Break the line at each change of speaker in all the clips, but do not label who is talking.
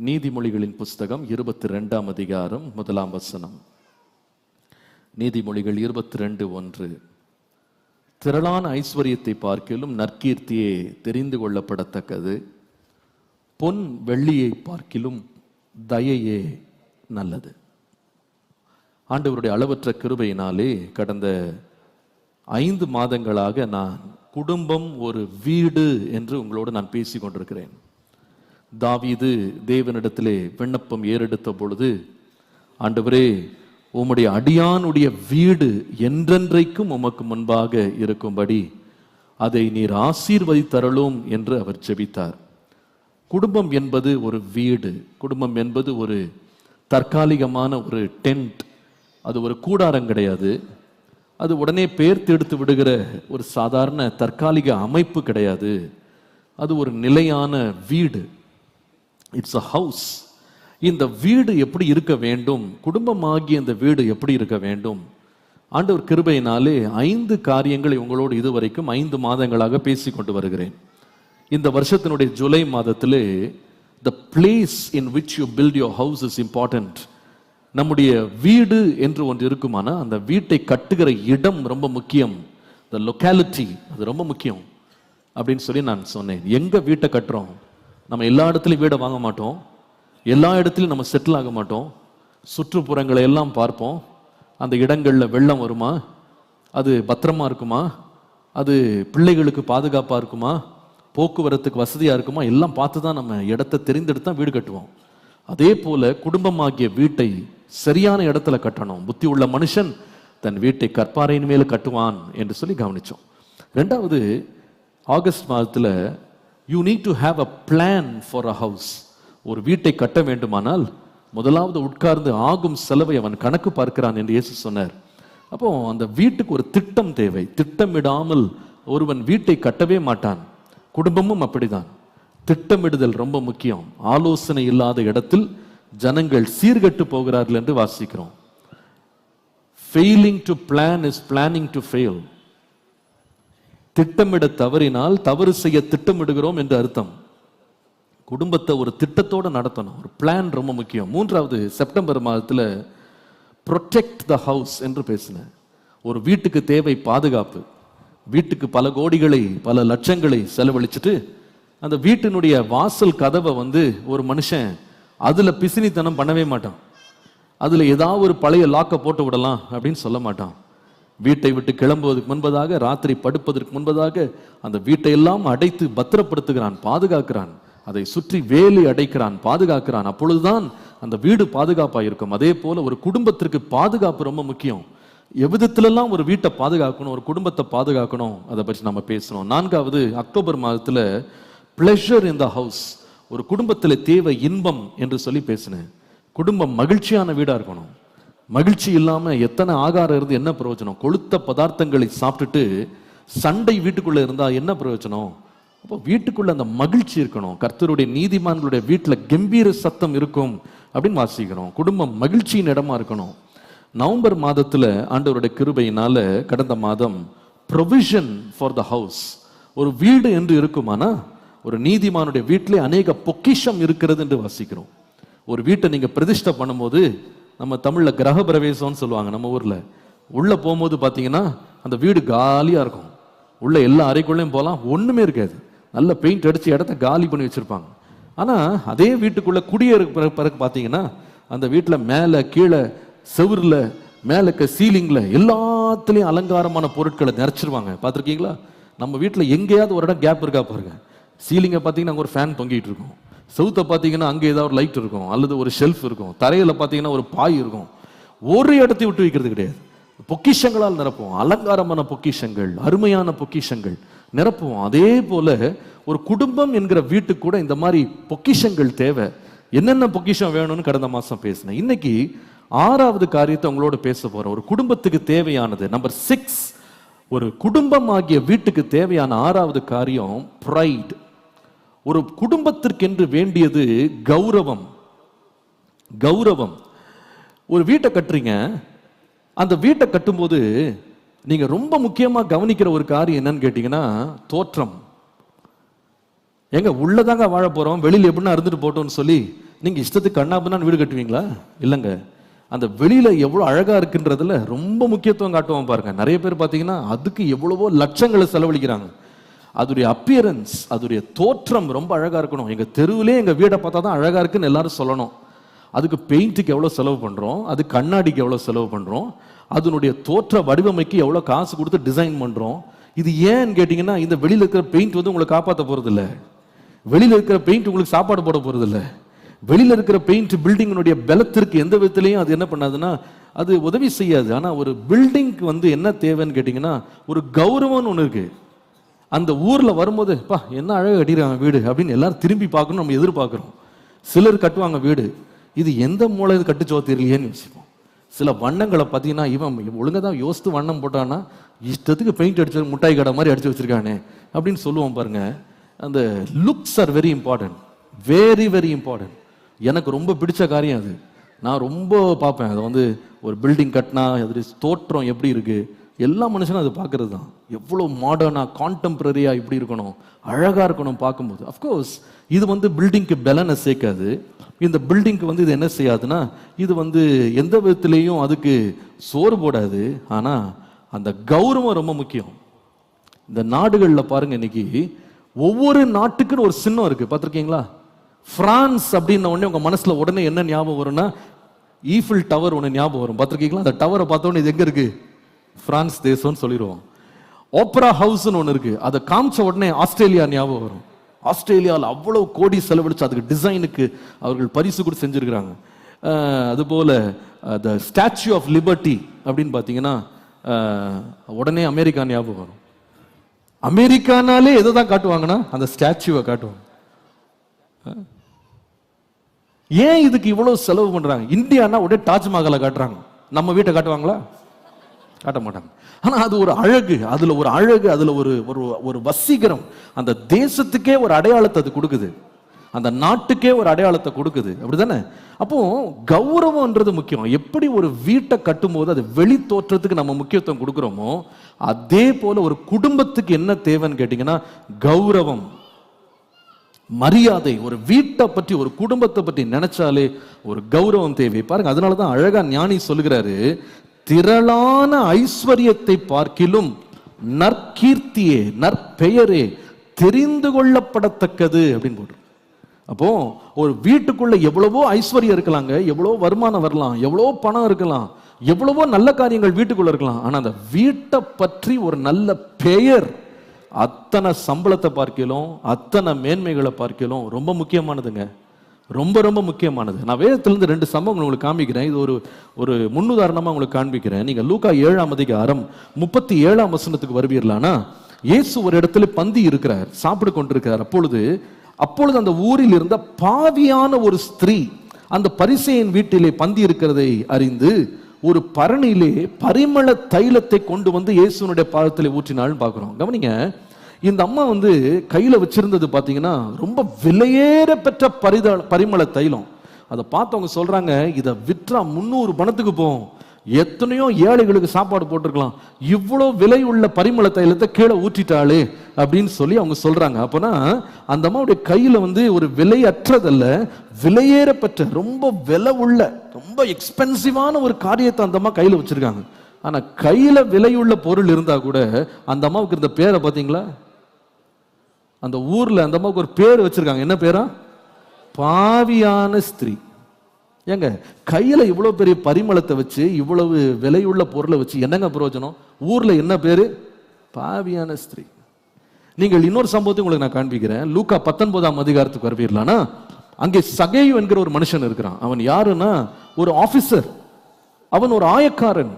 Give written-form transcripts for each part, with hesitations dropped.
நீதிமொழிகளின் புஸ்தகம் 22ஆம் அதிகாரம் 1ஆம் வசனம். நீதிமொழிகள் 22:1. திரளான ஐஸ்வர்யத்தை பார்க்கிலும் நற்கீர்த்தியே தெரிந்து கொள்ளப்படத்தக்கது, பொன் வெள்ளியை பார்க்கிலும் தயையே நல்லது. ஆண்டவருடைய அளவற்ற கிருபையினாலே கடந்த 5 மாதங்களாக நான் குடும்பம் ஒரு வீடு என்று உங்களோடு நான் பேசிக் கொண்டிருக்கிறேன். தாவீது தேவனிடத்திலே விண்ணப்பம் ஏறெடுத்த பொழுது, ஆண்டவரே, உம்முடைய அடியானுடைய வீடு என்றென்றைக்கும் உமக்கு முன்பாக இருக்கும்படி அதை நீர் ஆசீர்வதித்தருளும் என்று அவர் ஜெபித்தார். குடும்பம் என்பது ஒரு வீடு, குடும்பம் என்பது ஒரு தற்காலிகமான ஒரு டென்ட், அது ஒரு கூடாரம் கிடையாது. அது உடனே பெயர்த்தெடுத்து விடுகிற ஒரு சாதாரண தற்காலிக அமைப்பு கிடையாது. அது ஒரு நிலையான வீடு. It's a house. இந்த வீடு எப்படி இருக்க வேண்டும், குடும்பமாகிய இந்த வீடு எப்படி இருக்க வேண்டும்? ஆண்டவர் கிருபையினாலே 5 காரியங்களை உங்களோடு இதுவரைக்கும் 5 மாதங்களாக பேசி கொண்டு வருகிறேன். இந்த வருஷத்தினுடைய ஜூலை மாதத்திலே the place in which you build your house is important. நம்முடைய வீடு என்று ஒன்று இருக்குமானா அந்த வீட்டை கட்டுகிற இடம் ரொம்ப முக்கியம். the locality, அது ரொம்ப முக்கியம் அப்படின்னு சொல்லி நான் சொன்னேன். எங்க வீட்டை கட்டுறோம்? நம்ம எல்லா இடத்துலையும் வீடை வாங்க மாட்டோம், எல்லா இடத்துலையும் நம்ம செட்டில் ஆக மாட்டோம். சுற்றுப்புறங்களை எல்லாம் பார்ப்போம். அந்த இடங்களில் வெள்ளம் வருமா, அது பத்திரமா இருக்குமா, அது பிள்ளைகளுக்கு பாதுகாப்பாக இருக்குமா, போக்குவரத்துக்கு வசதியாக இருக்குமா, எல்லாம் பார்த்து தான் நம்ம இடத்தை தெரிந்தெடுத்து தான் வீடு கட்டுவோம். அதே போல குடும்பமாகிய வீட்டை சரியான இடத்துல கட்டணும். புத்தி உள்ள மனுஷன் தன் வீட்டை கற்பாறையின் மேல கட்டுவான் என்று சொல்லி கவனிச்சோம். 2வது, ஆகஸ்ட் மாதத்தில் you need to have a plan for a house. ஒரு வீட்டை கட்ட வேண்டுமானால் முதலாவது உட்கார்ந்து ஆகும் செலவை அவன் கணக்கு பார்க்கிறான் என்று இயேசு சொன்னார். அப்போ அந்த வீட்டுக்கு ஒரு திட்டம் தேவை. திட்டமிடாமல் ஒருவன் வீட்டை கட்டவே மாட்டான். குடும்பமும் அப்படிதான். திட்டமிடுதல் ரொம்ப முக்கியம். ஆலோசனை இல்லாத இடத்தில் ஜனங்கள் சீர்கெட்டு போகிறார்கள் என்று வாசிக்கிறோம். failing to plan is planning to fail. திட்டமிட தவறினால் தவறு செய்ய திட்டமிடுகிறோம் என்று அர்த்தம். குடும்பத்தை ஒரு திட்டத்தோடு நடத்தணும். ஒரு பிளான் ரொம்ப முக்கியம். 3வது, செப்டம்பர் மாதத்தில் ப்ரொடெக்ட் த ஹவுஸ் என்று பேசினேன். ஒரு வீட்டுக்கு தேவை பாதுகாப்பு. வீட்டுக்கு பல கோடிகளை பல லட்சங்களை செலவழிச்சுட்டு அந்த வீட்டினுடைய வாசல் கதவை ஒரு மனுஷன் அதுல பிசினித்தனம் பண்ணவே மாட்டான். அதுல ஏதாவது ஒரு பழைய லாக்கை போட்டு விடலாம் அப்படின்னு சொல்ல மாட்டான். வீட்டை விட்டு கிளம்புவதற்கு முன்பதாக, ராத்திரி படுப்பதற்கு முன்பதாக அந்த வீட்டை எல்லாம் அடைத்து பத்திரப்படுத்துகிறான், பாதுகாக்கிறான். அதை சுற்றி வேலி அடைக்கிறான், பாதுகாக்கிறான். அப்பொழுதுதான் அந்த வீடு பாதுகாப்பாக இருக்கும். அதே போல ஒரு குடும்பத்திற்கு பாதுகாப்பு ரொம்ப முக்கியம். எவ்விதத்திலெல்லாம் ஒரு வீட்டை பாதுகாக்கணும், ஒரு குடும்பத்தை பாதுகாக்கணும், அதை பற்றி நம்ம பேசணும். 4வது, அக்டோபர் மாதத்தில் பிளஷர் இன் த ஹவுஸ். ஒரு குடும்பத்தில் தேவை இன்பம் என்று சொல்லி பேசினேன். குடும்பம் மகிழ்ச்சியான வீடா இருக்கணும். மகிழ்ச்சி இல்லாம எத்தனை ஆகாரம் இருந்து என்ன பிரயோஜனம்? கொழுத்த பதார்த்தங்களை சாப்பிட்டுட்டு சண்டை வீட்டுக்குள்ள இருந்தா என்ன பிரயோஜனம்? அப்போ வீட்டுக்குள்ள அந்த மகிழ்ச்சி இருக்கணும். கர்த்தருடைய நீதிமான்களுடைய வீட்டுல கம்பீர சத்தம் இருக்கும் அப்படின்னு வாசிக்கிறோம். குடும்பம் மகிழ்ச்சியின் இடமா இருக்கணும். நவம்பர் மாதத்துல ஆண்டவருடைய கிருபையினால கடந்த மாதம் ப்ரொவிஷன் ஃபார் த ஹவுஸ். ஒரு வீடு என்று இருக்குமானா ஒரு நீதிமானுடைய வீட்டிலே அநேக பொக்கிஷம் இருக்கிறது என்று வாசிக்கிறோம். ஒரு வீட்டை நீங்க பிரதிஷ்டை பண்ணும்போது, நம்ம தமிழ்ல கிரக பிரவேசம்னு சொல்லுவாங்க, நம்ம ஊர்ல உள்ள போகும்போது பாத்தீங்கன்னா அந்த வீடு காலியா இருக்கும். உள்ள எல்லா அறைக்குள்ளேயும் போகலாம், ஒண்ணுமே இருக்காது. நல்ல பெயிண்ட் அடிச்சு இடத்த காலி பண்ணி வச்சிருப்பாங்க. ஆனா அதே வீட்டுக்குள்ள குடியேற பிறகு பாத்தீங்கன்னா அந்த வீட்டுல மேல கீழே செவுர்ல மேல சீலிங்ல எல்லாத்துலயும் அலங்காரமான பொருட்களை நிறைச்சிருவாங்க. பார்த்துருக்கீங்களா? நம்ம வீட்டுல எங்கேயாவது ஒரு இடம் கேப் இருக்கா பாருங்க. சீலிங்கை பார்த்தீங்கன்னா அங்கே ஒரு ஃபேன் தொங்கிட்டு இருக்கும். செவுத்தை பார்த்தீங்கன்னா அங்கே ஏதாவது ஒரு லைட் இருக்கும், அல்லது ஒரு ஷெல்ஃப் இருக்கும். தரையில் பார்த்தீங்கன்னா ஒரு பாய் இருக்கும். ஒரு இடத்தை விட்டு வைக்கிறது கிடையாது. பொக்கிஷங்களால் நிரப்புவோம். அலங்காரமான பொக்கிஷங்கள், அருமையான பொக்கிஷங்கள் நிரப்புவோம். அதே போல ஒரு குடும்பம் என்கிற வீட்டுக்கு கூட இந்த மாதிரி பொக்கிஷங்கள் தேவை. என்னென்ன பொக்கிஷம் வேணும்னு கடந்த மாசம் பேசினேன். இன்னைக்கு 6வது காரியத்தை உங்களோட பேச போறோம். ஒரு குடும்பத்துக்கு தேவையானது நம்பர் 6. ஒரு குடும்பம் ஆகிய வீட்டுக்கு தேவையான 6வது காரியம் ப்ரைட். ஒரு குடும்பத்திற்கென்று வேண்டியது கௌரவம். கௌரவம். ஒரு வீட்டை கட்டுறீங்க, அந்த வீட்டை கட்டும்போது நீங்க ரொம்ப முக்கியமா கவனிக்கிற ஒரு காரியம் என்னன்னு கேட்டீங்கன்னா தோற்றம். எங்க உள்ளதாங்க வாழ போறோம், வெளியில் எப்படின்னா இருந்துட்டு போட்டோம்னு சொல்லி நீங்க இஷ்டத்துக்கு கண்ணாபுண்ணான்னு வீடு கட்டுவீங்களா? இல்லைங்க. அந்த வெளியில எவ்வளவு அழகா இருக்குன்றதுல ரொம்ப முக்கியத்துவம் காட்டுவோம் பாருங்க. நிறைய பேர் பாத்தீங்கன்னா அதுக்கு எவ்வளவோ லட்சங்களை செலவழிக்கிறாங்க. அதோடைய அப்பியரன்ஸ், அதோடைய தோற்றம் ரொம்ப அழகா இருக்கணும். எங்க தெருவிலே எங்க வீடை பார்த்தா தான் அழகா இருக்குன்னு எல்லாரும் சொல்லணும். அதுக்கு பெயிண்ட்டுக்கு எவ்வளவு செலவு பண்றோம், அது கண்ணாடிக்கு எவ்வளவு செலவு பண்றோம், அதனுடைய தோற்ற வடிவமைக்கு எவ்வளவு காசு கொடுத்து டிசைன் பண்றோம். இது ஏன்னு கேட்டீங்கன்னா, இந்த வெளியில இருக்கிற பெயிண்ட் வந்து உங்களை காப்பாற்ற போறது இல்லை. வெளியில இருக்கிற பெயிண்ட் உங்களுக்கு சாப்பாடு போட போறது இல்லை. வெளியில இருக்கிற பெயிண்ட் பில்டிங்கினுடைய பலத்திற்கு எந்த விதத்திலையும் அது என்ன பண்ணாதுன்னா அது உதவி செய்யாது. ஆனா ஒரு பில்டிங்க்கு வந்து என்ன தேவைன்னு கேட்டீங்கன்னா, ஒரு கௌரவம்னு ஒண்ணு இருக்கு. அந்த ஊர்ல வரும்போது பா என்ன அழகா கட்டிடுறாங்க வீடு அப்படின்னு எல்லாரும் திரும்பி பார்க்கணும் நம்ம எதிர்பார்க்கிறோம். சிலர் கட்டுவாங்க வீடு, இது எந்த மூளை இது கட்டுச்சோ தெரியலையேன்னு யோசிப்போம். சில வண்ணங்களை பார்த்தீங்கன்னா இவன் ஒழுங்கா தான் யோசித்து வண்ணம் போட்டான்னா இஷ்டத்துக்கு பெயிண்ட் அடிச்சு முட்டாய் கடை மாதிரி அடிச்சு வச்சிருக்கானே அப்படின்னு சொல்லுவோம் பாருங்க. அந்த looks are very important, very very important. எனக்கு ரொம்ப பிடிச்ச காரியம் அது. நான் ரொம்ப பார்ப்பேன் அதை. வந்து ஒரு பில்டிங் கட்டினா அது தோற்றம் எப்படி இருக்கு, எல்லா மனுஷனும் அது பார்க்கறது தான். எவ்வளோ மாடர்னா கான்டெம்பரரியா இப்படி இருக்கணும், அழகா இருக்கணும் பார்க்கும்போது. அஃப்கோர்ஸ் இது வந்து பில்டிங்க்கு பலனை சேர்க்காது. இந்த பில்டிங்க்கு வந்து இது என்ன செய்யாதுன்னா, இது வந்து எந்த விதத்திலையும் அதுக்கு சோறு போடாது. ஆனா அந்த கௌரவம் ரொம்ப முக்கியம். இந்த நாடுகளில் பாருங்க, இன்னைக்கு ஒவ்வொரு நாட்டுக்குன்னு ஒரு சின்னம் இருக்கு, பார்த்துருக்கீங்களா? பிரான்ஸ் அப்படின்ன உடனே உங்க மனசுல உடனே என்ன ஞாபகம் வரும்னா, ஈஃபில் டவர் ஒன்று ஞாபகம் வரும். பார்த்துருக்கீங்களா? அந்த டவரை பார்த்தோன்னே இது எங்க இருக்கு? பிரான்ஸ் தேசம்னு சொல்லிடுவோம். ஓப்பரா ஹவுஸ்னு ஒன்று இருக்கு, அதை காமிச்ச உடனே ஆஸ்திரேலியா ஞாபகம் வரும். ஆஸ்திரேலியாவில் அவ்வளவு கோடி செலவழிச்சு அதுக்கு டிசைனுக்கு அவர்கள் பரிசு கூட செஞ்சிருக்கிறாங்க. அதுபோல த ஸ்டாச்சு ஆஃப் லிபர்ட்டி அப்படின்னு பார்த்தீங்கன்னா உடனே அமெரிக்கா ஞாபகம் வரும். அமெரிக்கானாலே எதை தான் காட்டுவாங்கன்னா அந்த ஸ்டாச்சுவை காட்டுவாங்க. ஏன் இதுக்கு இவ்வளவு செலவு பண்றாங்க? இந்தியானா உடனே தாஜ்மஹாலை காட்டுறாங்க, நம்ம வீட்டை காட்டுவாங்களா? காட்ட மாட்டாங்க. ஆனா அது ஒரு அழகு, அதுல ஒரு அழகு, அதுல ஒரு ஒரு வசீகரம். அந்த தேசத்துக்கே ஒரு அடையாளத்தை அது கொடுக்குது, அந்த நாட்டுக்கே ஒரு அடையாளத்தை கொடுக்குது, அப்படிதானே? அப்போ கௌரவம்ன்றது முக்கியம். எப்படி ஒரு வீட்டை கட்டும் போது அது வெளி தோற்றத்துக்கு நம்ம முக்கியத்துவம் கொடுக்கிறோமோ, அதே போல ஒரு குடும்பத்துக்கு என்ன தேவைன்னு கேட்டீங்கன்னா கௌரவம், மரியாதை. ஒரு வீட்டை பற்றி, ஒரு குடும்பத்தை பற்றி நினைச்சாலே ஒரு கௌரவம் தேவை. பாருங்க, அதனாலதான் அழகா ஞானி சொல்லுகிறாரு, திரளான ஐஸ்வர்யத்தை பார்க்கிலும் நற்கீர்த்தியே, நற்பெயரே தெரிந்து கொள்ளப்படத்தக்கது அப்படின்னு போட்டு. அப்போ ஒரு வீட்டுக்குள்ள எவ்வளவோ ஐஸ்வர்யம் இருக்கலாங்க, எவ்வளவோ வருமானம் வரலாம், எவ்வளவோ பணம் இருக்கலாம், எவ்வளவோ நல்ல காரியங்கள் வீட்டுக்குள்ள இருக்கலாம். ஆனா அந்த வீட்டை பற்றி ஒரு நல்ல பெயர் அத்தனை சம்பளத்தை பார்க்கலாம், அத்தனை மேன்மைகளை பார்க்கலாம் ரொம்ப முக்கியமானதுங்க, ரொம்ப ரொம்ப முக்கியமானது. நான் வேதத்திலிருந்து 2 சம்பவங்கள் உங்களுக்கு காமிக்கிறேன். இது ஒரு முன்னுதாரணமா உங்களுக்கு காண்பிக்கிறேன். நீங்க லூக்கா 7ஆம் அதிகாரம் 37ஆம் வசனத்துக்கு வருவீர்களானா, இயேசு ஒரு இடத்துல பந்தி இருக்கிறார், சாப்பிட்டு கொண்டிருக்கிறார். அப்பொழுது அந்த ஊரில் இருந்த பாவியான ஒரு ஸ்திரீ அந்த பரிசேயன் வீட்டிலே பந்தி இருக்கிறதை அறிந்து ஒரு பரணியிலே பரிமள தைலத்தை கொண்டு வந்து இயேசுனுடைய பாதத்திலே ஊற்றினாள்னு பார்க்கிறோம். கவனிங்க, இந்த அம்மா வந்து கையில வச்சிருந்தது பாத்தீங்கன்னா ரொம்ப விலையேற பெற்ற பரிமள தைலம். அதை பார்த்தவங்க சொல்றாங்க, இதை விற்றா 300 பணத்துக்கு போகும், எத்தனையோ ஏழைகளுக்கு சாப்பாடு போட்டிருக்கலாம், இவ்வளவு விலை உள்ள பரிமள தைலத்தை கீழே ஊற்றிட்டாளே அப்படின்னு சொல்லி அவங்க சொல்றாங்க. அப்போனா அந்த அம்மாவுடைய கையில வந்து ஒரு விலையற்றதல்ல, விலையேற பெற்ற ரொம்ப விலை உள்ள ரொம்ப எக்ஸ்பென்சிவான ஒரு காரியத்தை அந்த அம்மா கையில வச்சிருக்காங்க. ஆனா கையில விலையுள்ள பொருள் இருந்தா கூட அந்த அம்மாவுக்கு இருந்த பேரை பாத்தீங்களா? அந்த ஊர்ல அந்த அம்மாவுக்கு ஒரு பேர் வச்சிருக்காங்க. என்ன பேரா? பாவியான ஸ்திரீ. ஏங்க, கையில இவ்வளவு பெரிய பரிமளத்தை வச்சு இவ்வளவு விலையுள்ள பொருளை வச்சு என்னங்க பிரயோஜனம்? ஊர்ல என்ன பேரு? பாவியான ஸ்திரீ. நீங்கள் இன்னொரு சம்பவத்தை உங்களுக்கு நான் காண்பிக்கிறேன். லூக்கா 19ஆம் அதிகாரத்துக்கு வருவீர்களானா, அங்கே சகேயு என்கிற ஒரு மனுஷன் இருக்கிறான். அவன் யாருன்னா ஒரு ஆபீசர், அவன் ஒரு ஆயக்காரன்.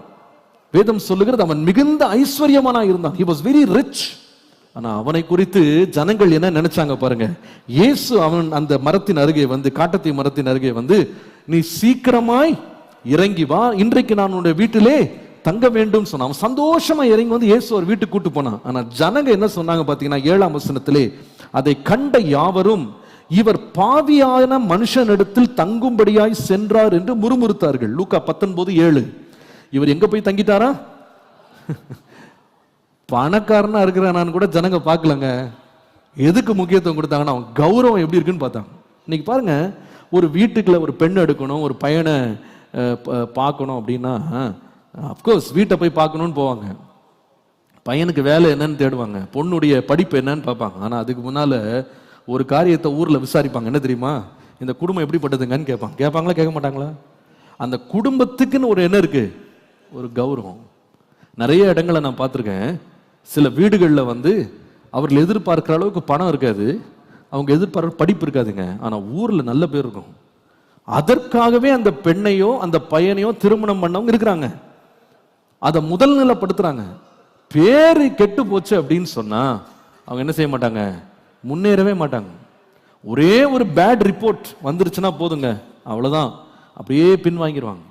வேதம் சொல்லுகிறது அவன் மிகுந்த ஐஸ்வர்யமானா இருந்தான். he was very rich. ஆனா அவனை குறித்து ஜனங்கள் என்ன நினைச்சாங்க பாருங்க. இயேசு அவன் அந்த மரத்தின் அருகே வந்து, காட்டத்தி மரத்தின் அருகே வந்து, நீ சீக்கிரமாய் இறங்கி வா, இன்றைக்கு நான் உன்னுடைய வீட்டிலே தங்க வேண்டும் சொன்னான். அவன் சந்தோஷமா இறங்கி வந்து இயேசு ஒரு வீட்டுக்கு கூட்டு போனான். ஆனா ஜனங்க என்ன சொன்னாங்க பாத்தீங்கன்னா, 7ஆம் வசனத்திலே, அதை கண்ட யாவரும் இவர் பாவியான மனுஷனிடத்தில் தங்கும்படியாய் சென்றார் என்று முறுமுறுத்தார்கள். லூக்கா 19:7. இவர் எங்க போய் தங்கிட்டாரா? பணக்காரனா இருக்கிறான்னு கூட ஜனங்க பார்க்கலங்க. எதுக்கு முக்கியத்துவம் கொடுத்தாங்கன்னா அவன் கௌரவம் எப்படி இருக்குன்னு பார்த்தாங்க. இன்னைக்கு பாருங்க, ஒரு வீட்டுக்குள்ள ஒரு பெண் எடுக்கணும், ஒரு பையனை பார்க்கணும் அப்படின்னா அப்கோர்ஸ் வீட்டை போய் பார்க்கணும்னு போவாங்க. பையனுக்கு வேலை என்னன்னு தேடுவாங்க, பொண்ணுடைய படிப்பு என்னன்னு பார்ப்பாங்க. ஆனால் அதுக்கு முன்னால ஒரு காரியத்தை ஊரில் விசாரிப்பாங்க. என்ன தெரியுமா? இந்த குடும்பம் எப்படிப்பட்டதுங்கன்னு கேட்பாங்க. கேட்பாங்களா கேட்க மாட்டாங்களா? அந்த குடும்பத்துக்குன்னு ஒரு என்ன இருக்கு, ஒரு கௌரவம். நிறைய இடங்களை நான் பார்த்துருக்கேன். சில வீடுகளில் அவர்கள் எதிர்பார்க்கிற அளவுக்கு பணம் இருக்காது, அவங்க எதிர்பார்க்க படிப்பு இருக்காதுங்க. ஆனால் ஊரில் நல்ல பேர் இருக்கும். அதற்காகவே அந்த பெண்ணையோ அந்த பையனையோ திருமணம் பண்ணவங்க இருக்கிறாங்க. அதை முதல் நிலைப்படுத்துறாங்க. பேரு கெட்டு போச்சு அப்படின்னு சொன்னா அவங்க என்ன செய்ய மாட்டாங்க, முன்னேறவே மாட்டாங்க. ஒரே ஒரு பேட் ரிப்போர்ட் வந்துருச்சுன்னா போதுங்க, அவ்வளவுதான், அப்படியே பின்வாங்கிடுவாங்க.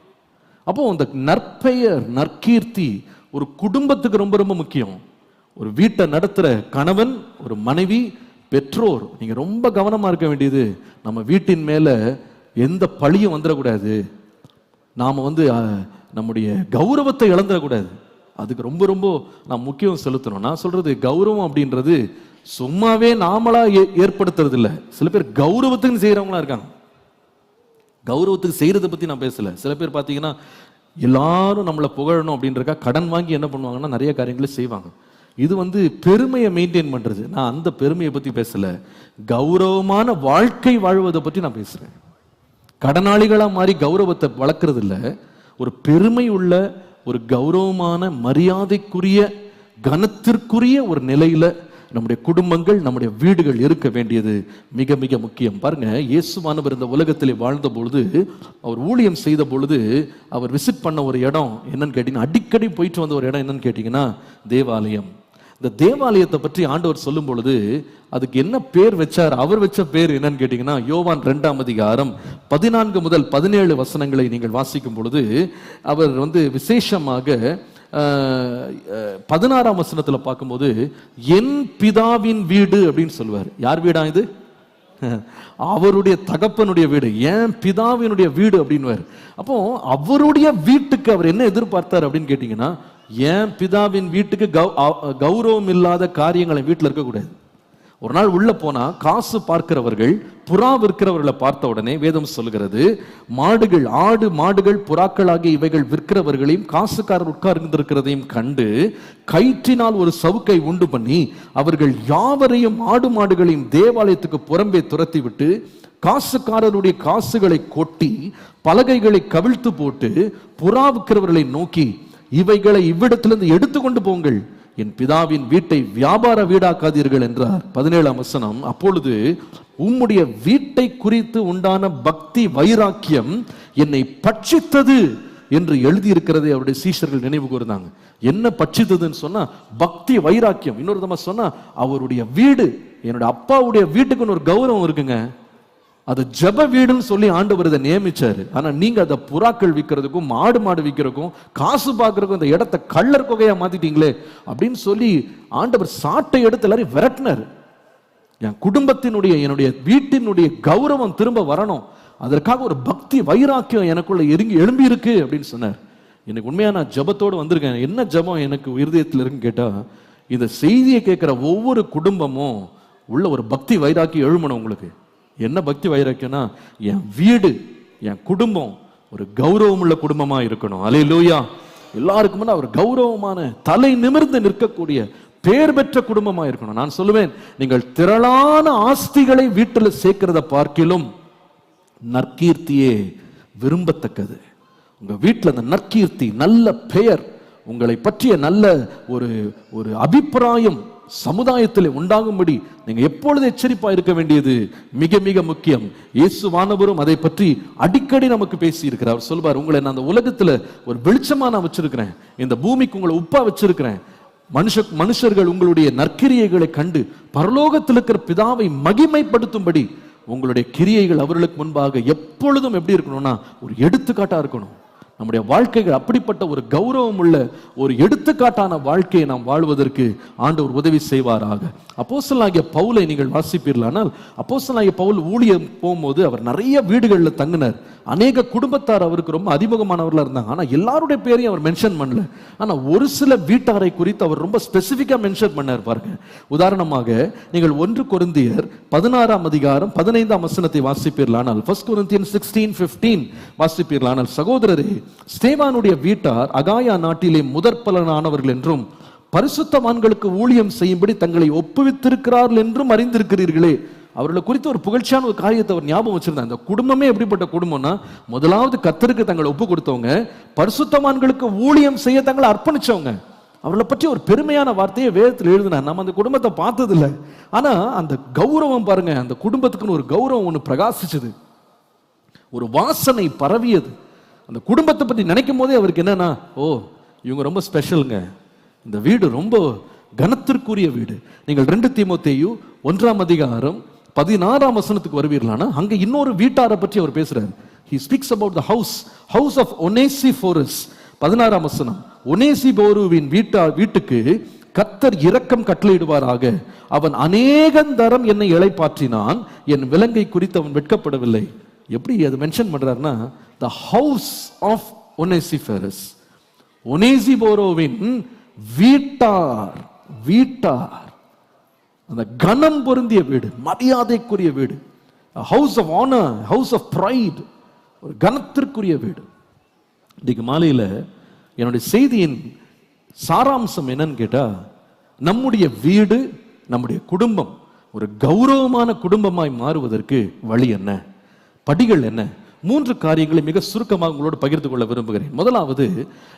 அப்போ அந்த நற்பெயர், நற்கீர்த்தி ஒரு குடும்பத்துக்கு ரொம்ப ரொம்ப முக்கியம். ஒரு வீட்டை நடத்துற கணவன், ஒரு மனைவி, பெற்றோர், நீங்க ரொம்ப கவனமா இருக்க வேண்டியது, நம்ம வீட்டின் மேல எந்த பழியும் வந்துடக்கூடாது, நாம நம்முடைய கௌரவத்தை இழந்துடக்கூடாது. அதுக்கு ரொம்ப ரொம்ப நான் முக்கியம் செலுத்தணும். நான் சொல்றது கௌரவம் அப்படின்றது சும்மாவே நாமளா ஏற்படுத்துறது இல்லை. சில பேர் கௌரவத்துக்கு செய்யறவங்களா இருக்காங்க. கௌரவத்துக்கு செய்யறதை பத்தி நான் பேசல. சில பேர் பாத்தீங்கன்னா எல்லாரும் நம்மளை புகழணும் அப்படின்றக்கா கடன் வாங்கி என்ன பண்ணுவாங்கன்னா நிறைய காரியங்களை செய்வாங்க. இது பெருமையை மெயின்டைன் பண்றது. நான் அந்த பெருமையை பத்தி பேசல, கௌரவமான வாழ்க்கை வாழ்வதை பற்றி நான் பேசுறேன். கடனாளிகளா மாறி கௌரவத்தை வளர்க்கறது இல்ல, ஒரு பெருமை உள்ள, ஒரு கௌரவமான, மரியாதைக்குரிய, கனத்திற்குரிய ஒரு நிலையில நம்முடைய குடும்பங்கள், நம்முடைய வீடுகள் இருக்க வேண்டியது மிக மிக முக்கியம். பாருங்க, இயேசுவானவர் இந்த உலகத்திலே வாழ்ந்த பொழுது, அவர் ஊழியம் செய்த பொழுது, அவர் விசிட் பண்ண ஒரு இடம் என்னன்னு கேட்டீங்கன்னா, அடிக்கடி போயிட்டு வந்த ஒரு இடம் என்னன்னு கேட்டீங்கன்னா தேவாலயம். இந்த தேவாலயத்தை பற்றி ஆண்டவர் சொல்லும் பொழுது அதுக்கு என்ன பேர் வச்சார்? அவர் வச்ச பேர் என்னன்னு கேட்டீங்கன்னா, யோவான் 2ஆம் அதிகாரம் 14 முதல் 17 வசனங்களை நீங்கள் வாசிக்கும் பொழுது அவர் விசேஷமாக 16ஆம் வசனத்துல பார்க்கும்போது என் பிதாவின் வீடு அப்படின்னு சொல்லுவார். யார் வீடா இது? அவருடைய தகப்பனுடைய வீடு, என் பிதாவினுடைய வீடு அப்படின்னு. அப்போ அவருடைய வீட்டுக்கு அவர் என்ன எதிர்பார்த்தார் அப்படின்னு கேட்டீங்கன்னா, என் பிதாவின் வீட்டுக்கு கௌரவம் இல்லாத காரியங்களை வீட்டில் இருக்கக்கூடாது. ஒரு நாள் உள்ள போனா காசு பார்க்கிறவர்கள் புறா விற்கிறவர்களை பார்த்த உடனே வேதம் சொல்கிறது, மாடுகள், ஆடு மாடுகள், புறாக்கள் ஆகிய இவைகள் விற்கிறவர்களையும் காசுக்காரர் உட்கார்ந்திருக்கிறதையும் கண்டு கயிற்றினால் ஒரு சவுக்கை உண்டு பண்ணி அவர்கள் யாவரையும் ஆடு மாடுகளையும் தேவாலயத்துக்கு புறம்பே துரத்தி விட்டு காசுக்காரருடைய காசுகளை கொட்டி பலகைகளை கவிழ்த்து போட்டு புறா விற்கிறவர்களை நோக்கி, இவைகளை இவ்விடத்திலிருந்து எடுத்துக்கொண்டு போங்கள், என் பிதாவின் வீட்டை வியாபார வீடாக்காதீர்கள் என்றார். 17ஆம் வசனம், அப்பொழுது உம்முடைய வீட்டை குறித்து உண்டான பக்தி வைராக்கியம் என்னை பட்சித்தது என்று எழுதியிருக்கிறதை அவருடைய சீஷர்கள் நினைவு கூர்ந்தாங்க. என்ன பட்சித்ததுன்னு சொன்னா பக்தி வைராக்கியம். இன்னொரு தடவை சொன்னா அவருடைய வீடு, என்னுடைய அப்பாவுடைய வீட்டுக்குன்னு ஒரு கௌரவம் இருக்குங்க. அது ஜெப வீடுன்னு சொல்லி ஆண்டவர் இதை நியமிச்சாரு. ஆனா நீங்க அதை புறாக்கள் விற்கிறதுக்கும் மாடு மாடு விற்கிறதுக்கும் காசு பார்க்கறதுக்கும் இந்த இடத்தை கள்ளர் கொகையா மாத்திட்டீங்களே அப்படின்னு சொல்லி ஆண்டவர் சாட்டை எடுத்து எல்லாரையும் விரட்டினார். என் குடும்பத்தினுடைய, என்னுடைய வீட்டினுடைய கௌரவம் திரும்ப வரணும், அதற்காக ஒரு பக்தி வைராக்கியம் எனக்குள்ள எழும்பி இருக்கு அப்படின்னு சொன்னார். எனக்கு உண்மையா நான் ஜபத்தோடு வந்திருக்கேன். என்ன ஜபம் எனக்கு இருதயத்தில் இருக்குன்னு கேட்டா, இந்த செய்தியை கேட்கிற ஒவ்வொரு குடும்பமும் உள்ள ஒரு பக்தி வைராக்கியம் எழுமணும். உங்களுக்கு என்ன பக்தி வைராக்கியம்னா, என் வீடு, என் குடும்பம் ஒரு கௌரவம் உள்ள குடும்பமா இருக்கணும். அல்லேலூயா. எல்லாருக்கும் முன்ன ஒரு கௌரவமான, தலை நிமிர்ந்து நிற்கக்கூடிய, பேர் பெற்ற குடும்பமா இருக்கணும். நான் சொல்லுவேன், நீங்கள் திரளான ஆஸ்திகளை வீட்டில் சேர்க்கிறத பார்க்கிலும் நற்கீர்த்தியே விரும்பத்தக்கது. உங்க வீட்டில் அந்த நற்கீர்த்தி, நல்ல பெயர், உங்களை பற்றிய நல்ல ஒரு அபிப்பிராயம் சமுதாயத்தில் உண்டாகும்படி நீங்க எப்பொழுது எச்சரிப்பா இருக்க வேண்டியது மிக மிக முக்கியம். இயேசுவானவரும் அதை பற்றி அடிக்கடி நமக்கு பேசி இருக்கிறார். அவர் சொல்வார், உங்களை நான் அந்த உலகத்துல ஒரு வெளிச்சமா நான் வச்சிருக்கிறேன், இந்த பூமிக்கு உங்களை உப்பா வச்சிருக்கிறேன். மனுஷர்கள் உங்களுடைய நற்கிரியைகளை கண்டு பரலோகத்தில் இருக்கிற பிதாவை மகிமைப்படுத்தும்படி உங்களுடைய கிரியைகள் அவர்களுக்கு முன்பாக எப்பொழுதும் எப்படி இருக்கணும்னா ஒரு எடுத்துக்காட்டா இருக்கணும். நம்முடைய வாழ்க்கைகள் அப்படிப்பட்ட ஒரு கௌரவம் உள்ள ஒரு எடுத்துக்காட்டான வாழ்க்கையை நாம் வாழ்வதற்கு ஆண்டவர் உதவி செய்வாராக. அப்போஸ்தலனாகிய பவுலை நீங்கள் வாசிப்பீர்களானால், அப்போஸ்தலனாகிய பவுல் ஊழியம் போகும்போது அவர் நிறைய வீடுகளில் தங்கினார். அநேக குடும்பத்தார் அவருக்கு ரொம்ப அறிமுகமானவர்களாக இருந்தாங்க. ஆனால் எல்லாருடைய பேரையும் அவர் மென்ஷன் பண்ணல. ஆனால் ஒரு சில வீட்டாரை குறித்து அவர் ரொம்ப ஸ்பெசிஃபிக்காக மென்ஷன் பண்ணார் பாருங்க. உதாரணமாக நீங்கள் 1 கொரிந்தியர் 16ஆம் அதிகாரம் 15ஆம் வசனத்தை வாசிப்பீர்களானால், 1 Corinthians 16:15 வாசிப்பீர்களானால், சகோதரரே, ஸ்தேவானுடைய வீட்டார் அகாயா நாட்டிலே முதற்பலனானவர்கள் என்றும் பரிசுத்தவான்களுக்கு ஊழியம் செய்யும்படி தங்களை ஒப்புவித்திருக்கிறார்கள் என்றும் அறிந்திருக்கிறீர்களே. அவர்களை குறித்து ஒரு புகழ்ச்சியான ஒரு காரியத்தை அவர் ஞாபகம் வச்சிருந்தாங்க. அந்த குடும்பமே எப்படிப்பட்ட குடும்பம்னா, முதலாவது கர்த்தருக்கு தங்களை ஒப்பு கொடுத்தவங்க, பரிசுத்தவான்களுக்கு ஊழியம் செய்ய தங்களை அர்ப்பணிச்சவங்க. அவர்களை பற்றி ஒரு பெருமையான வார்த்தையை வேதத்தில் எழுதினார். நம்ம அந்த குடும்பத்தை பார்த்ததில்லை, ஆனா அந்த கௌரவம் பாருங்க, அந்த குடும்பத்துக்குன்னு ஒரு கௌரவம் ஒன்று பிரகாசிச்சது, ஒரு வாசனை பரவியது. அந்த குடும்பத்தை பற்றி நினைக்கும் போதே அவருக்கு என்னன்னா, ஓ இவங்க ரொம்ப ஸ்பெஷலுங்க, இந்த வீடு ரொம்ப கனத்திற்குரிய வீடு. நீங்கள் 2 தீமோத்தேயு 1ஆம் அதிகாரம் 16ஆம் வசனத்துக்கு வருவீர்களானா, அங்க இன்னொரு வீட்டாரை பற்றி அவர் பேசுறாரு. He speaks about the house of Onesiphorus. 16ஆம் வசனம், ஒனேசிபோருவின் வீட்டுக்கு கர்த்தர் இரக்கம் கட்டளையிடுவாராக. அவன் அநேகந்தரம் என்னை இளைப்பாற்றினான், என் விலங்கை குறித்து அவன் வெட்கப்படவில்லை. எப்படி அது மென்ஷன் பண்றாருன்னா, the house of Onesiphorus, ஒனேசிபோருவின் வீட்டார், அந்த கனம் பொருந்திய வீடு, மரியாதைக்குரிய வீடு, house of honour, house of pride, ஒரு கனத்திற்குரிய வீடு. இன்னைக்கு மாலையில் என்னுடைய செய்தியின் சாராம்சம் என்னன்னு கேட்டா, நம்முடைய வீடு, நம்முடைய குடும்பம் ஒரு கௌரவமான குடும்பமாய் மாறுவதற்கு வழி என்ன, படிகள் என்ன? 3 காரியங்களை மிக சுருக்கமாக உங்களோடு பகிர்ந்து கொள்ள விரும்புகிறேன். முதலாவது,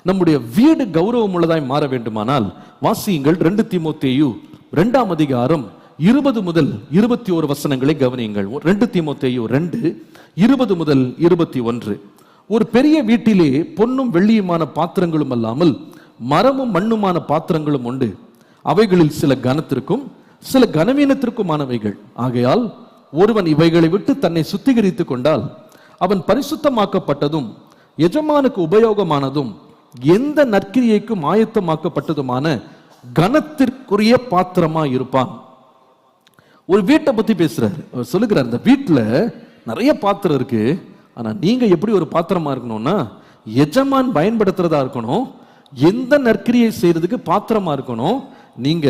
நம்முடைய வீடு கௌரவம் உள்ளதாய் மாற வேண்டுமானால் வாசியுங்கள் 2 தீமோத்தேயு 2ஆம் அதிகாரம் 20 முதல் 21 வசனங்களை கவனியுங்கள். 2 தீமோத்தேயு 2 20 முதல் 21. ஒரு பெரிய வீட்டிலே பொன்னும் வெள்ளியுமான பாத்திரங்களும் அல்லாமல் மரமும் மண்ணுமான பாத்திரங்களும் உண்டு. அவைகளில் சில கனத்திற்கும் சில கனவீனத்திற்குமானவைகள். ஆகையால் ஒருவன் இவைகளை விட்டு தன்னை சுத்திகரித்துக் கொண்டால் அவன் பரிசுத்தமாக்கப்பட்டதும் எஜமானுக்கு உபயோகமானதும் எந்த நற்கிரியைக்கும் ஆயத்தமாக்கப்பட்டதுமான கனத்திற்குரிய பாத்திரமா இருப்பான். ஒரு வீட்டை பத்தி பேசுறாரு. அவர் சொல்லுகிறார், இந்த வீட்டுல நிறைய பாத்திரம் இருக்கு, ஆனா நீங்க எப்படி ஒரு பாத்திரமா இருக்கணும்னா, எஜமான் பயன்படுத்துறதா இருக்கணும், எந்த நற்கிரியை செய்யறதுக்கு பாத்திரமா இருக்கணும், நீங்க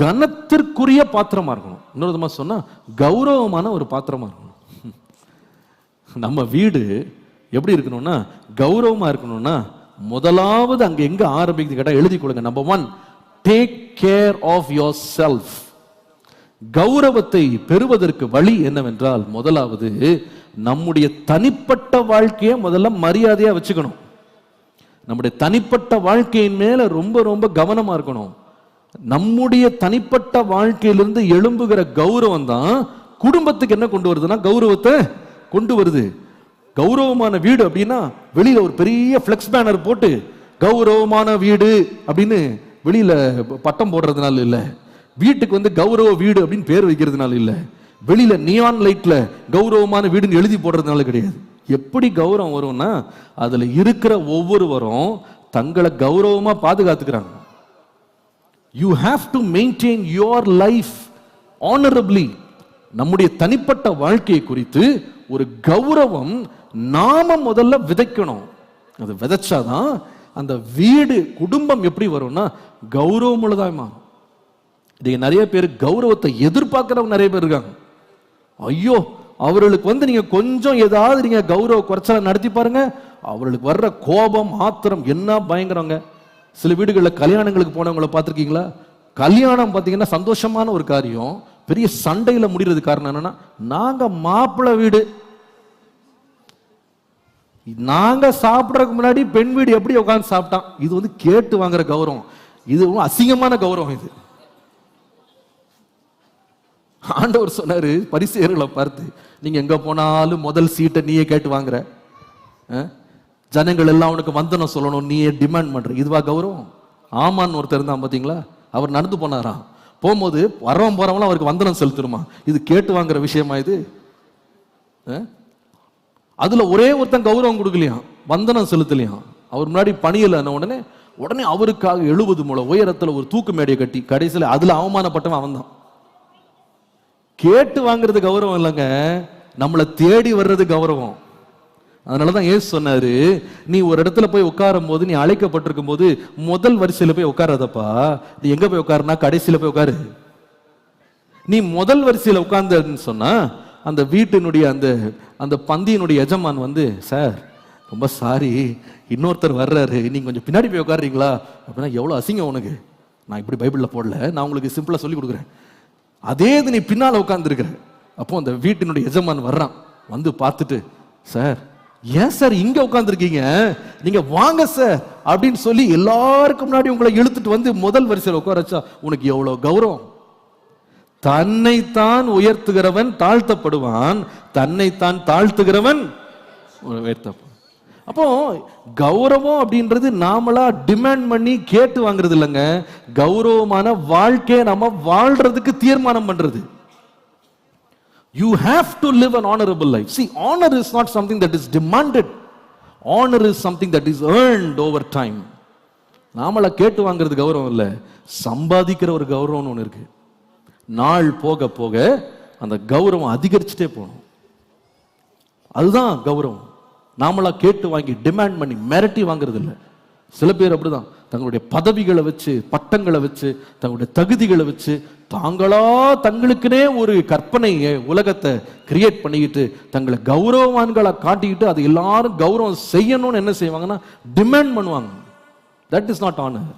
கனத்திற்குரிய பாத்திரமா இருக்கணும். இன்னொரு விதமா சொன்னா, கௌரவமான ஒரு பாத்திரமா இருக்கணும். நம்ம வீடு எப்படி இருக்கணும்னா, கௌரவமா இருக்கணும்னா, முதலாவது அங்க எங்க ஆரம்பிக்குது கேட்டா எழுதி கொடுங்க. Number 1, take care of yourself. கௌரவத்தை பெறுவதற்கு வழி என்னவென்றால், முதலாவது நம்முடைய தனிப்பட்ட வாழ்க்கையை முதல்ல மரியாதையா வச்சுக்கணும். நம்முடைய தனிப்பட்ட வாழ்க்கையின் மேல ரொம்ப ரொம்ப கவனமா இருக்கணும். நம்முடைய தனிப்பட்ட வாழ்க்கையிலிருந்து எழும்புகிற கௌரவம் தான் குடும்பத்துக்கு என்ன கொண்டு வருதுன்னா, கௌரவத்தை கொண்டு வருது. கௌரவமான வீடு அப்படின்னா வெளியில ஒரு பெரிய பிளெக்ஸ் பேனர் போட்டு கௌரவமான வீடு அப்படின்னு வெளியில பட்டம் போடுறதுனால இல்ல, வீட்டுக்கு கௌரவ வீடு அப்படின்னு பேர் வைக்கிறதுனால இல்ல, வெளியில நியான் லைட்ல கௌரவமான வீடுன்னு எழுதி போடுறதுனால கிடையாது. எப்படி கௌரவம் வரும்னா, அதுல இருக்கிற ஒவ்வொருவரும் தங்களை கௌரவமா பாதுகாத்துக்கிறாங்க. You have to maintain your life honorably. நம்முடைய தனிப்பட்ட வாழ்க்கையை குறித்து ஒரு கௌரவம் நாம முதல்ல விதைக்கணும். அது விதைச்சாதான் அந்த வீடு, குடும்பம் எப்படி வரும்னா கௌரவம் உள்ளதாக மாறும். இது நிறைய பேர் கௌரவத்தை எதிர்பார்க்கிறவங்க நிறைய பேர் இருக்காங்க. ஐயோ, அவர்களுக்கு நீங்க கொஞ்சம் ஏதாவது நீங்க கௌரவ குறைச்சல நடத்தி பாருங்க, அவர்களுக்கு வர்ற கோபம் ஆத்திரம் என்ன பயங்கரங்க. சில வீடுகளில் கல்யாணங்களுக்கு போனவங்களை பார்த்துருக்கீங்களா? கல்யாணம் பார்த்தீங்கன்னா சந்தோஷமான ஒரு காரியம், பெரிய சண்டையில முடிகிறது. காரணம் என்னன்னா, நாங்க மாப்பிள்ளை வீடு, நாங்க சாப்பிடறதுக்கு முன்னாடி பெண் வீடு எப்படி உட்கார்ந்து சாப்பிட்டான். இது கேட்டு வாங்குற கௌரவம், இது அசிங்கமான கௌரவம். இது ஆண்டவர் சொன்னாரு பரிசேயர்களை பார்த்து, நீங்க எங்க போனாலும் முதல் சீட்டை நீயே கேட்டு வாங்குற, ஜனங்கள் எல்லாம் உனக்கு வந்தனம் சொல்லணும், நீயே டிமாண்ட் பண்ற, இதுவா கௌரவம்? ஆமான்னு ஒருத்தர் இருந்தான் பாத்தீங்களா, அவர் நடந்து போனாராம். போகும்போது வரவன் போறவங்களாம் அவருக்கு வந்தனம் செலுத்தணுமா? இது கேட்டு வாங்குற விஷயமா இது? அதுல ஒரே ஒருத்தன் கௌரவம் கொடுக்கலையா, வந்தனம் செலுத்தலையாம். அவர் முன்னாடி பணியல உடனே அவருக்காக 70 முழம் உயரத்துல ஒரு தூக்கு மேடையை கட்டி கடைசியில் அதுல அவமானப்பட்டவன் அவன் தான். கேட்டு வாங்குறது கௌரவம் இல்லைங்க, நம்மளை தேடி வர்றது கௌரவம். அதனாலதான் இயேசு சொன்னாரு, நீ ஒரு இடத்துல போய் உட்காரும் போது, நீ அழைக்கப்பட்டிருக்கும் போது முதல் வரிசையில போய் உட்காராதப்பா. நீ எங்க போய் உட்காருனா கடைசியில போய் உட்காரு. நீ முதல் வரிசையில உட்கார்ந்தன்னு சொன்னா அந்த வீட்டினுடைய அந்த பந்தியினுடைய எஜமான் வந்து, சார் ரொம்ப சாரி, இன்னொருத்தர் வர்றாரு, நீங்க கொஞ்சம் பின்னாடி போய் உட்காருறீங்களா அப்படின்னா, எவ்வளவு அசிங்கம் உனக்கு, நான் இப்படி பைபிள்ல போடல, நான் உங்களுக்கு சிம்பிளா சொல்லி கொடுக்குறேன். அதே இது நீ பின்னால உட்கார்ந்துருக்கிற. அப்போ அந்த வீட்டினுடைய எஜமான் வர்றான், வந்து பார்த்துட்டு, சார் ஏன் சார் இங்க உட்கார்ந்துருக்கீங்க, நீங்க வாங்க சார் அப்படின்னு சொல்லி எல்லாருக்கும் முன்னாடி உங்களை இழுத்துட்டு வந்து முதல் வரிசையில் உட்கார வச்சா உனக்கு எவ்வளவு கௌரவம். தன்னைத்தான் உயர்த்துகிறவன் தாழ்த்தப்படுவான், தன்னைத்தான் தாழ்த்துகிறவன் உயர்த்தப்படுவான். அப்போ கௌரவம் அப்படின்றது நாமளா டிமாண்ட் பண்ணி கேட்டு வாங்குறது இல்லைங்க, கௌரவமான வாழ்க்கையை நம்ம வாழ்றதுக்கு தீர்மானம் பண்றது. You have to live an honorable life. See, honor is not something that is demanded. Honor is something that is earned over time. நாமளா கேட்டு வாங்குறது கௌரவம் இல்ல, சம்பாதிக்கிற ஒரு கௌரவம்னு ஒன்று இருக்கு. நாள் போக போக அந்த கௌரவம் அதிகரிச்சுட்டே போகணும். அதுதான் கௌரவம். நாமளா கேட்டு வாங்கி டிமாண்ட் பண்ணி மிரட்டி வாங்குறது இல்லை. சில பேர் அப்படிதான் தங்களுடைய பதவிகளை வச்சு, பட்டங்களை வச்சு, தங்களுடைய தகுதிகளை வச்சு தாங்களா தங்களுக்குனே ஒரு கற்பனை உலகத்தை கிரியேட் பண்ணிக்கிட்டு தங்களை கௌரவவான்களை காட்டிக்கிட்டு அது எல்லாரும் கௌரவம் செய்யணும்னு என்ன செய்வாங்கன்னா டிமாண்ட் பண்ணுவாங்க. That is not honour.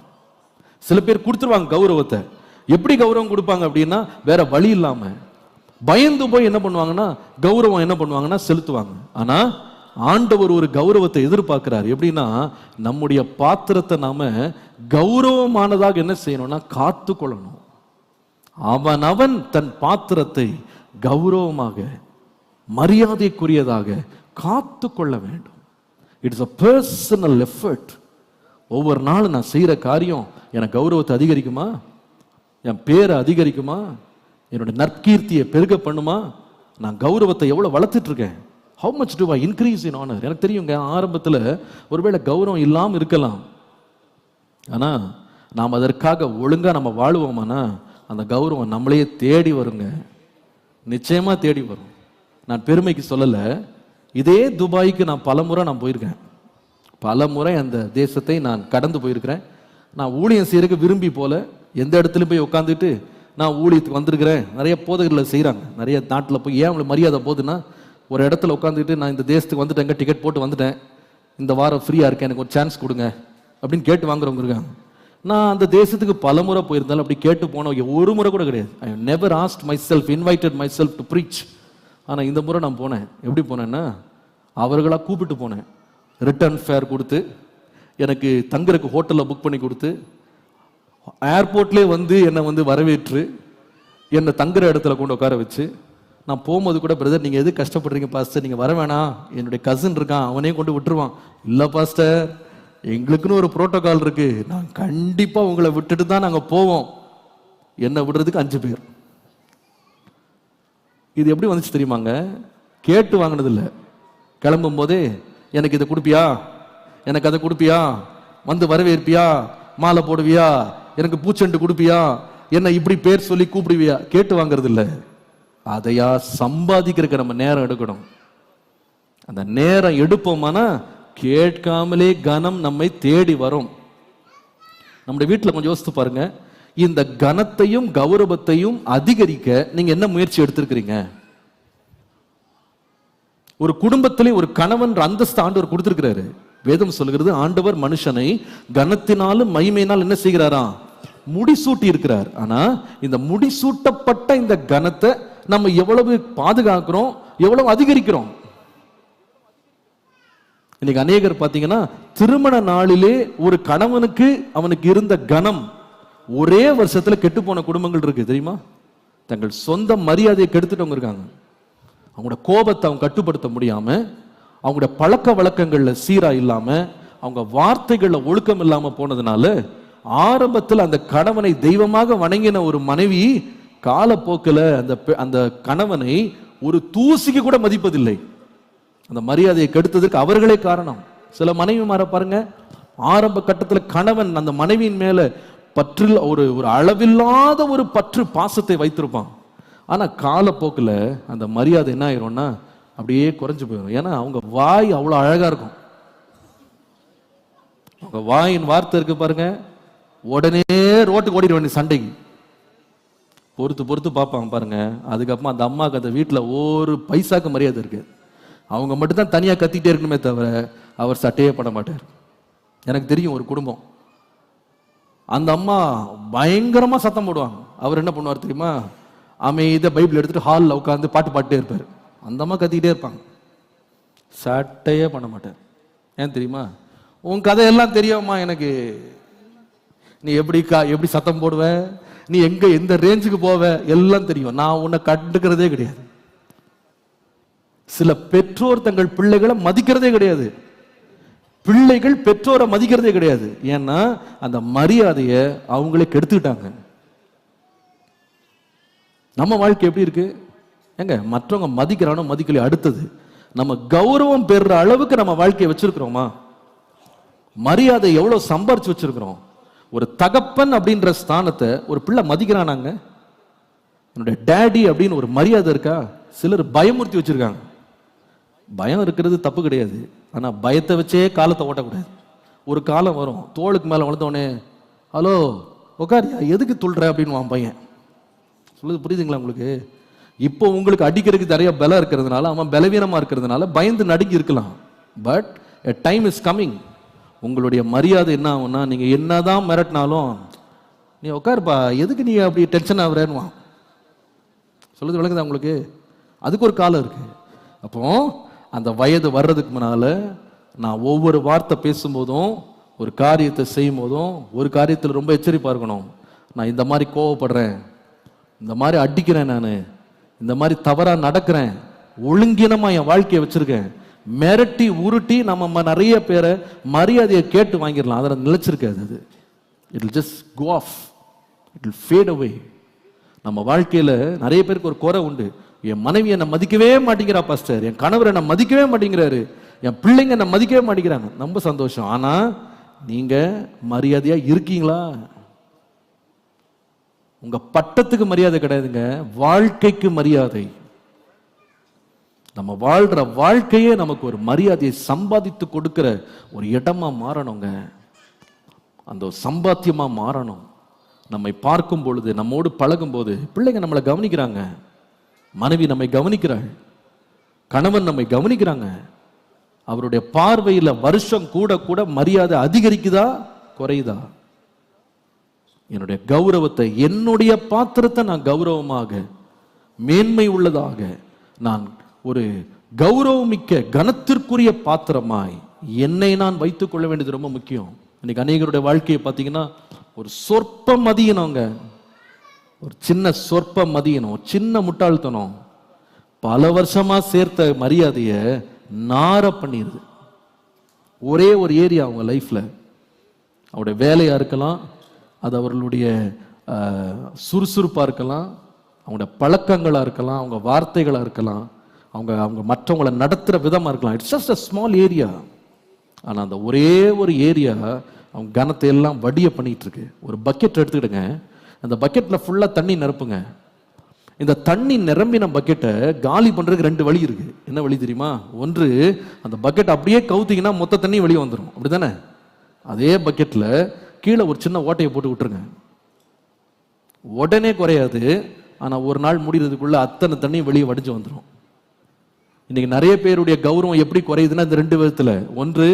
சில பேர் கொடுத்துருவாங்க கௌரவத்தை. எப்படி கௌரவம் கொடுப்பாங்க அப்படின்னா, வேற வழி இல்லாம பயந்து போய் என்ன பண்ணுவாங்கன்னா கௌரவம் என்ன பண்ணுவாங்கன்னா செலுத்துவாங்க. ஆனா ஆண்டவர் ஒரு கௌரவத்தை எதிர்பார்க்கிறார். எப்படின்னா, நம்முடைய பாத்திரத்தை நாம கௌரவமானதாக என்ன செய்யணும்னா காத்து கொள்ளணும். அவன் தன் பாத்திரத்தை கௌரவமாக மரியாதைக்குரியதாக காத்து கொள்ள வேண்டும். It's a personal effort. ஒவ்வொரு நாளும் நான் செய்யற காரியம் எனக்கு கௌரவத்தை அதிகரிக்குமா, என் பேரை அதிகரிக்குமா, என்னுடைய நற்கீர்த்தியை பெருக பண்ணுமா, நான் கௌரவத்தை எவ்வளவு வளர்த்துட்டு இருக்கேன், how much do I increase in honor. எனக்கு தெரியுங்க, ஆரம்பத்தில் ஒருவேளை கௌரவம் இல்லாமல் இருக்கலாம், ஆனா நாம் அதற்காக ஒழுங்கா நம்ம வாழுவோமானா அந்த கௌரவம் நம்மளையே தேடி வருங்க, நிச்சயமா தேடி வரும். நான் பெருமைக்கு சொல்லல, இதே துபாய்க்கு நான் பலமுறை போயிருக்கேன், பலமுறை அந்த தேசத்தை நான் கடந்து போயிருக்கிறேன். நான் ஊழியம் செய்யறதுக்கு விரும்பி போல, எந்த இடத்துல போய் உட்காந்துட்டு நான் ஊழியத்துக்கு வந்திருக்கிறேன். நிறைய போதகர்களை செய்கிறாங்க, நிறைய நாட்டில் போய் ஏன் அவங்களுக்கு மரியாதை போகுதுன்னா, ஒரு இடத்துல உட்காந்துட்டு நான் இந்த தேசத்துக்கு வந்துட்டேங்க, டிக்கெட் போட்டு வந்துட்டேன், இந்த வாரம் ஃப்ரீயாக இருக்கேன், எனக்கு ஒரு சான்ஸ் கொடுங்க அப்படின்னு கேட்டு வாங்குறவங்க இருக்காங்க. நான் அந்த தேசத்துக்கு பல முறை போயிருந்தாலும் அப்படி கேட்டு போனவங்க ஒரு முறை கூட கிடையாது. I never asked my self, invited my self to preach. ஆனால் இந்த முறை நான் போனேன். எப்படி போனேன்னா, அவர்களாக கூப்பிட்டு போனேன். ரிட்டர்ன் ஃபேர் கொடுத்து, எனக்கு தங்குறதுக்கு ஹோட்டலில் புக் பண்ணி கொடுத்து, ஏர்போர்ட்லேயே வந்து என்னை வரவேற்று என்னை தங்குற இடத்துல கொண்டு உட்கார வச்சு, நான் போகும்போது கூட, பிரதர் நீங்கள் எது கஷ்டப்படுறீங்க பாஸ்டர், நீங்கள் வர வேணாம், என்னுடைய கசின் இருக்கான் அவனே கொண்டு விட்டுருவான். இல்லை பாஸ்டர், எங்களுக்குன்னு ஒரு புரோட்டோகால் இருக்கு, நான் கண்டிப்பாக உங்களை விட்டுட்டு தான் நாங்கள் போவோம். என்னை விடுறதுக்கு 5 பேர். இது எப்படி வந்துச்சு தெரியுமாங்க? கேட்டு வாங்கினதில்லை. கிளம்பும் போதே எனக்கு இதை கொடுப்பியா, எனக்கு அதை கொடுப்பியா, வந்து வரவேற்பியா, மாலை போடுவியா, எனக்கு பூச்செண்டு கொடுப்பியா, என்ன இப்படி பேர் சொல்லி கூப்பிடுவியா, கேட்டு வாங்குறது இல்லை. அதையா சம்பாதிக்கிறதுக்கு நம்ம நேரம் எடுக்கணும். அந்த நேரம் எடுப்போமானா கேட்காமலே கனம் நம்மை தேடி வரும். நம்முடைய வீட்டில் கொஞ்சம் யோசித்து பாருங்க, இந்த கனத்தையும் கௌரவத்தையும் அதிகரிக்க நீங்க என்ன முயற்சி எடுத்திருக்கிறீங்க? ஒரு குடும்பத்திலே ஒரு கணவன் அந்தஸ்து ஆண்டவர் கொடுத்திருக்கிறாரு. வேதம் சொல்லுகிறது, ஆண்டவர் மனுஷனை கனத்தினாலும் மகிமையினால் என்ன செய்கிறாராம்? முடிசூட்டி இருக்கிறார். ஆனா இந்த முடிசூட்டப்பட்ட இந்த கனத்தை நம்ம எவ்வளவு பாதுகாக்கிறோம், எவ்வளவு அதிகரிக்கிறோம்? இன்னைக்கு அநேகர் பாத்தீங்கன்னா, திருமண நாளிலே ஒரு கணவனுக்கு அவனுக்கு இருந்த கனம் ஒரே வருஷத்துல கெட்டு போன குடும்பங்கள் இருக்கு தெரியுமா? தங்கள் சொந்த மரியாதையை கெடுத்துட்டவங்க இருக்காங்க. அவங்களோட கோபத்தை அவங்க கட்டுப்படுத்த முடியாம, அவங்களோட பழக்க வழக்கங்கள்ல சீரா இல்லாம, அவங்க வார்த்தைகள்ல ஒழுக்கம் இல்லாம போனதுனால ஆரம்பத்தில் அந்த கணவனை தெய்வமாக வணங்கின ஒரு மனைவி காலப்போக்கில் அந்த கணவனை ஒரு தூசிக்கு கூட மதிப்பதில்லை. அந்த மரியாதையை கெடுத்ததற்கு அவர்களே காரணம். சில மனைவிமாரை பாருங்க, ஆரம்ப கட்டத்தில் கணவன் அந்த மனைவியின் மேல பற்றில் ஒரு ஒரு அளவில்லாத ஒரு பற்று பாசத்தை வைத்திருப்பான். ஆனா காலப்போக்கில் அந்த மரியாதை என்ன ஆயிரும்னா அப்படியே குறைஞ்சு போயிடும். ஏன்னா அவங்க வாய் அவ்வளோ அழகா இருக்கும். அவங்க வாயின் வார்த்தை இருக்கு பாருங்க, உடனே ரோட்டுக்கு ஓடிட வேண்டிய சண்டைக்கு பொறுத்து பொறுத்து பார்ப்பாங்க பாருங்க. அதுக்கப்புறமா அந்த அம்மாவுக்கு அந்த வீட்டில் ஒரு பைசாக்கு மரியாதை இருக்கு. அவங்க மட்டும்தான் தனியாக கத்திட்டே இருக்கணுமே தவிர அவர் சட்டையே பண்ண மாட்டார். எனக்கு தெரியும் ஒரு குடும்பம், அந்த அம்மா பயங்கரமா சத்தம் போடுவாங்க. அவர் என்ன பண்ணுவார் தெரியுமா, அமைதியா பைபிள் எடுத்துட்டு ஹாலில் உட்காந்து பாட்டு பாட்டே இருப்பார். அந்த அம்மா கத்திக்கிட்டே இருப்பாங்க, சட்டையே பண்ண மாட்டார். ஏன் தெரியுமா, உன் கதையெல்லாம் தெரியுமா எனக்கு, நீ எப்படி சத்தம் போடுவ, நீ எங்க எந்த ரேஞ்சுக்கு போவ எல்லாம் தெரியும், நான் உன்னை கண்டுக்கிறதே கிடையாது. சில பெற்றோர் தங்கள் பிள்ளைகளை மதிக்கிறதே கிடையாது. பிள்ளைகள் பெற்றோரை மதிக்கிறதே கிடையாது. ஏன்னா அந்த மரியாதையை அவங்களே கெடுத்துக்கிட்டாங்க. நம்ம வாழ்க்கை எப்படி இருக்கு எங்க, மற்றவங்க மதிக்கிறானோ மதிக்கலையோ, அடுத்தது நம்ம கௌரவம் பெறுற அளவுக்கு நம்ம வாழ்க்கையை வச்சிருக்கிறோமா? மரியாதை எவ்வளவு சம்பாரிச்சு வச்சிருக்கிறோம்? ஒரு தகப்பன் அப்படின்ற ஸ்தானத்தை ஒரு பிள்ளை மதிக்கிறானாங்க? என்னுடைய டேடி அப்படின்னு ஒரு மரியாதை இருக்கா? சிலர் பயமுறுத்தி வச்சிருக்காங்க. பயம் இருக்கிறது தப்பு கிடையாது, ஆனா பயத்தை வச்சே காலத்தை ஓட்டக்கூடாது. ஒரு காலம் வரும், தோளுக்கு மேல வளர்ந்தோடனே ஹலோ உட்காரியா எதுக்கு துள்ளுற அப்படின்னு பையன் சொல்லுது. புரியுதுங்களா உங்களுக்கு? இப்போ உங்களுக்கு அடிக்கிறதுக்கு நிறைய பலம் இருக்கிறதுனால, அவன் பலவீனமா இருக்கிறதுனால பயந்து நடுங்கி இருக்கலாம். But a time is coming, உங்களுடைய மரியாதை என்ன ஆகும்னா, நீங்க என்னதான் மிரட்டினாலும் நீ உட்காருப்பா எதுக்கு நீ அப்படி டென்ஷன் ஆகுறேன்னு சொல்லுது. விளங்குதா உங்களுக்கு? அதுக்கு ஒரு காலம் இருக்கு. அப்போ அந்த வயது வர்றதுக்கு முன்னால நான் ஒவ்வொரு வார்த்தை பேசும்போதும், ஒரு காரியத்தை செய்யும் போதும், ஒரு காரியத்தில் ரொம்ப எச்சரிப்பா இருக்கணும். நான் இந்த மாதிரி கோவப்படுறேன், இந்த மாதிரி அடிக்கிறேன், நான் இந்த மாதிரி தவறா நடக்கிறேன், ஒழுங்கினமா என் வாழ்க்கையை வச்சிருக்கேன், மிரட்டி உருட்டி நம்ம நிறைய பேரை மரியாதையை கேட்டு வாங்கிடலாம். அதில் நிலைச்சிருக்காது. அது it will just go off, it will fade away. நம்ம வாழ்க்கையில் நிறைய பேருக்கு ஒரு குறை உண்டு. என் மனைவி என்னை மதிக்கவே மாட்டேங்கிறா பாஸ்டர், என் கணவர் என்னை மதிக்கவே மாட்டேங்கிறாரு, என் பிள்ளைங்க என்னை மதிக்கவே மாட்டேங்கிறாங்க. ரொம்ப சந்தோஷம். ஆனா நீங்க மரியாதையா இருக்கீங்களா? உங்க பட்டத்துக்கு மரியாதை கிடையாதுங்க, வாழ்க்கைக்கு மரியாதை. நம்ம வாழ்ற வாழ்க்கையே நமக்கு ஒரு மரியாதையை சம்பாதித்து கொடுக்கிற ஒரு இடமா மாறணுங்க. அந்த சம்பாத்தியமா மாறணும். நம்மை பார்க்கும் பொழுது, நம்மோடு பழகும் போது பிள்ளைங்க நம்மளை கவனிக்கிறாங்க, மனைவி நம்மை கவனிக்கிறாள், கணவன் நம்மை கவனிக்கிறாங்க. அவருடைய பார்வையில் வருஷம் கூட கூட மரியாதை அதிகரிக்குதா குறையுதா? என்னுடைய கௌரவத்தை, என்னுடைய பாத்திரத்தை நான் கௌரவமாக, மேன்மை உள்ளதாக, நான் ஒரு கௌரவமிக்க கனத்திற்குரிய பாத்திரமாய் என்னை நான் வைத்துக் கொள்ள வேண்டியது ரொம்ப முக்கியம். இன்னைக்கு அநேகருடைய வாழ்க்கையை பார்த்தீங்கன்னா ஒரு சொற்ப மதியினவங்க, ஒரு சின்ன சொற்ப மதியினம், ஒரு சின்ன முட்டாள்தனம் பல வருஷமா சேர்த்த மரியாதையை நார பண்ணிடுது. ஒரே ஒரு ஏரியா அவங்க லைஃப்ல, அவருடைய வேலையா இருக்கலாம், அது அவர்களுடைய சுறுசுறுப்பா இருக்கலாம், அவங்களுடைய பழக்கங்களா இருக்கலாம், அவங்க வார்த்தைகளா இருக்கலாம், அவங்க அவங்க மற்றவங்களை நடத்துற விதமா இருக்கலாம். It's just a small area. ஆனா அந்த ஒரே ஒரு ஏரியா அவங்க கனத்தை எல்லாம் வடிய பண்ணிட்டு இருக்கு. ஒரு பக்கெட் எடுத்துக்கிடுங்க, அந்த பக்கெட்ல ஃபுல்லா தண்ணி நிரப்புங்க. இந்த தண்ணி நிரம்பின பக்கெட்டை காலி பண்றதுக்கு ரெண்டு வழி இருக்கு. என்ன வழி தெரியுமா? ஒன்று, அந்த பக்கெட் அப்படியே கவுத்தீங்கன்னா மொத்த தண்ணி வெளியே வந்துடும், அப்படித்தானே? அதே பக்கெட்ல கீழே ஒரு சின்ன ஓட்டையை போட்டு விட்டுருங்க, உடனே குறையாது. ஆனா ஒரு நாள் முடிகிறதுக்குள்ள அத்தனை தண்ணி வெளியே வடிஞ்சு வந்துடும். இன்னைக்கு நிறைய பேருடைய கௌரவம் எப்படி குறையுதுன்னா இந்த ரெண்டு விதத்துல. ஒன்று,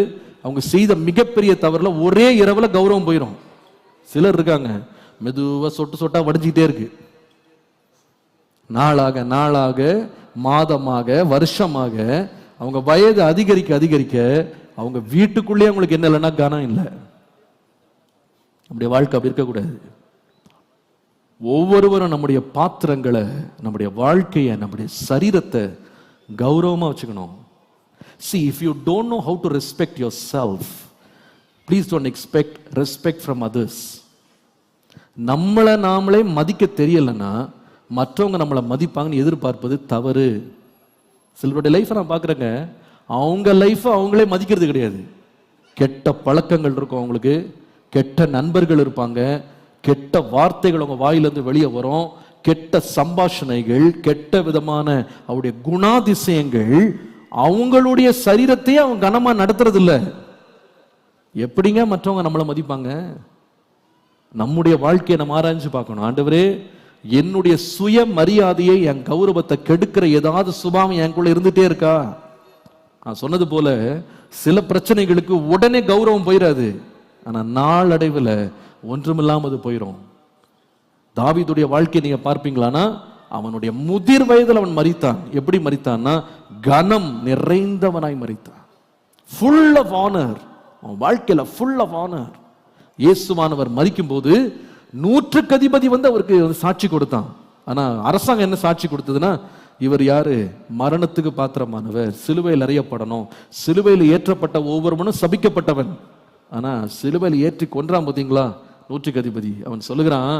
அவங்க செய்த மிகப்பெரிய தவறுல ஒரே இரவுல கௌரவம் போயிடும். சிலர் இருக்காங்க, மெதுவா சொட்டு சொட்டா வடிஞ்சுக்கிட்டே இருக்கு, நாளாக நாளாக, மாதமாக, வருஷமாக, அவங்க வயது அதிகரிக்க அதிகரிக்க அவங்க வீட்டுக்குள்ளேயே அவங்களுக்கு என்ன இல்லைன்னா கனம் இல்லை. நம்முடைய வாழ்க்கை அப்படி இருக்கக்கூடாது. ஒவ்வொருவரும் நம்முடைய பாத்திரங்களை, நம்முடைய வாழ்க்கையை, நம்முடைய சரீரத்தை கௌரவமா வச்சுக்கணும். See, if you don't know how to respect yourself, please don't expect respect from others. நம்மளை நாமளே மதிக்க தெரியலன்னா மற்றவங்க நம்மளை மதிப்பாங்கன்னு எதிர்பார்ப்பது தவறு. சிலருடைய லைஃப்பை நான் பார்க்குறேங்க, அவங்க லைஃப்பை அவங்களே மதிக்கிறது கிடையாது. கெட்ட பழக்கங்கள் இருக்கும் அவங்களுக்கு, கெட்ட நண்பர்கள் இருப்பாங்க, கெட்ட வார்த்தைகள் அவங்க வாயிலிருந்து வெளியே வரும், கெட்ட சம்பாஷணைகள், கெட்ட விதமான அவருடைய குணாதிசயங்கள் அவங்களுடைய சரீரத்தையே அவங்க கனமா நடத்துறது இல்ல. எப்படிங்க மற்றவங்க நம்மளை மதிப்பாங்க? நம்முடைய வாழ்க்கையை நம்ம ஆராய்ஞ்சு பார்க்கணும். ஆண்டவரே, என்னுடைய சுய மரியாதையை, என் கௌரவத்தை கெடுக்கிற ஏதாவது சுபாவம் எனக்குள்ள இருந்துட்டே இருக்கா? நான் சொன்னது போல சில பிரச்சனைகளுக்கு உடனே கௌரவம் போயிடாது, ஆனா நாளடைவில் ஒன்றுமில்லாம அது போயிடும். தாவீதுடைய வாழ்க்கையை நீங்க பார்ப்பீங்களானா, அவனுடைய முதிர் வயதில் அவன் மரித்தான். எப்படி மரித்தான்னா, கனம் நிறைந்தவனாய் மரித்தான். Full of honour. அவன் வாழ்க்கையில ஃபுல் ஆஃப் ஆனர். இயேசுவானவர் மரிக்கும் போது 100க்கு அதிபதி வந்து அவருக்கு சாட்சி கொடுத்தான். ஆனா அரசாங்கம் என்ன சாட்சி கொடுத்ததுன்னா, இவர் யாரு? மரணத்துக்கு பாத்திரமானவர், சிலுவையில் அறையப்படணும், சிலுவையில் ஏற்றப்பட்ட ஒவ்வொருவனும் சபிக்கப்பட்டவன். ஆனா சிலுவையில் ஏற்றி கொன்றான் பார்த்தீங்களா 100க்கு அதிபதி. அவன் சொல்லுகிறான்,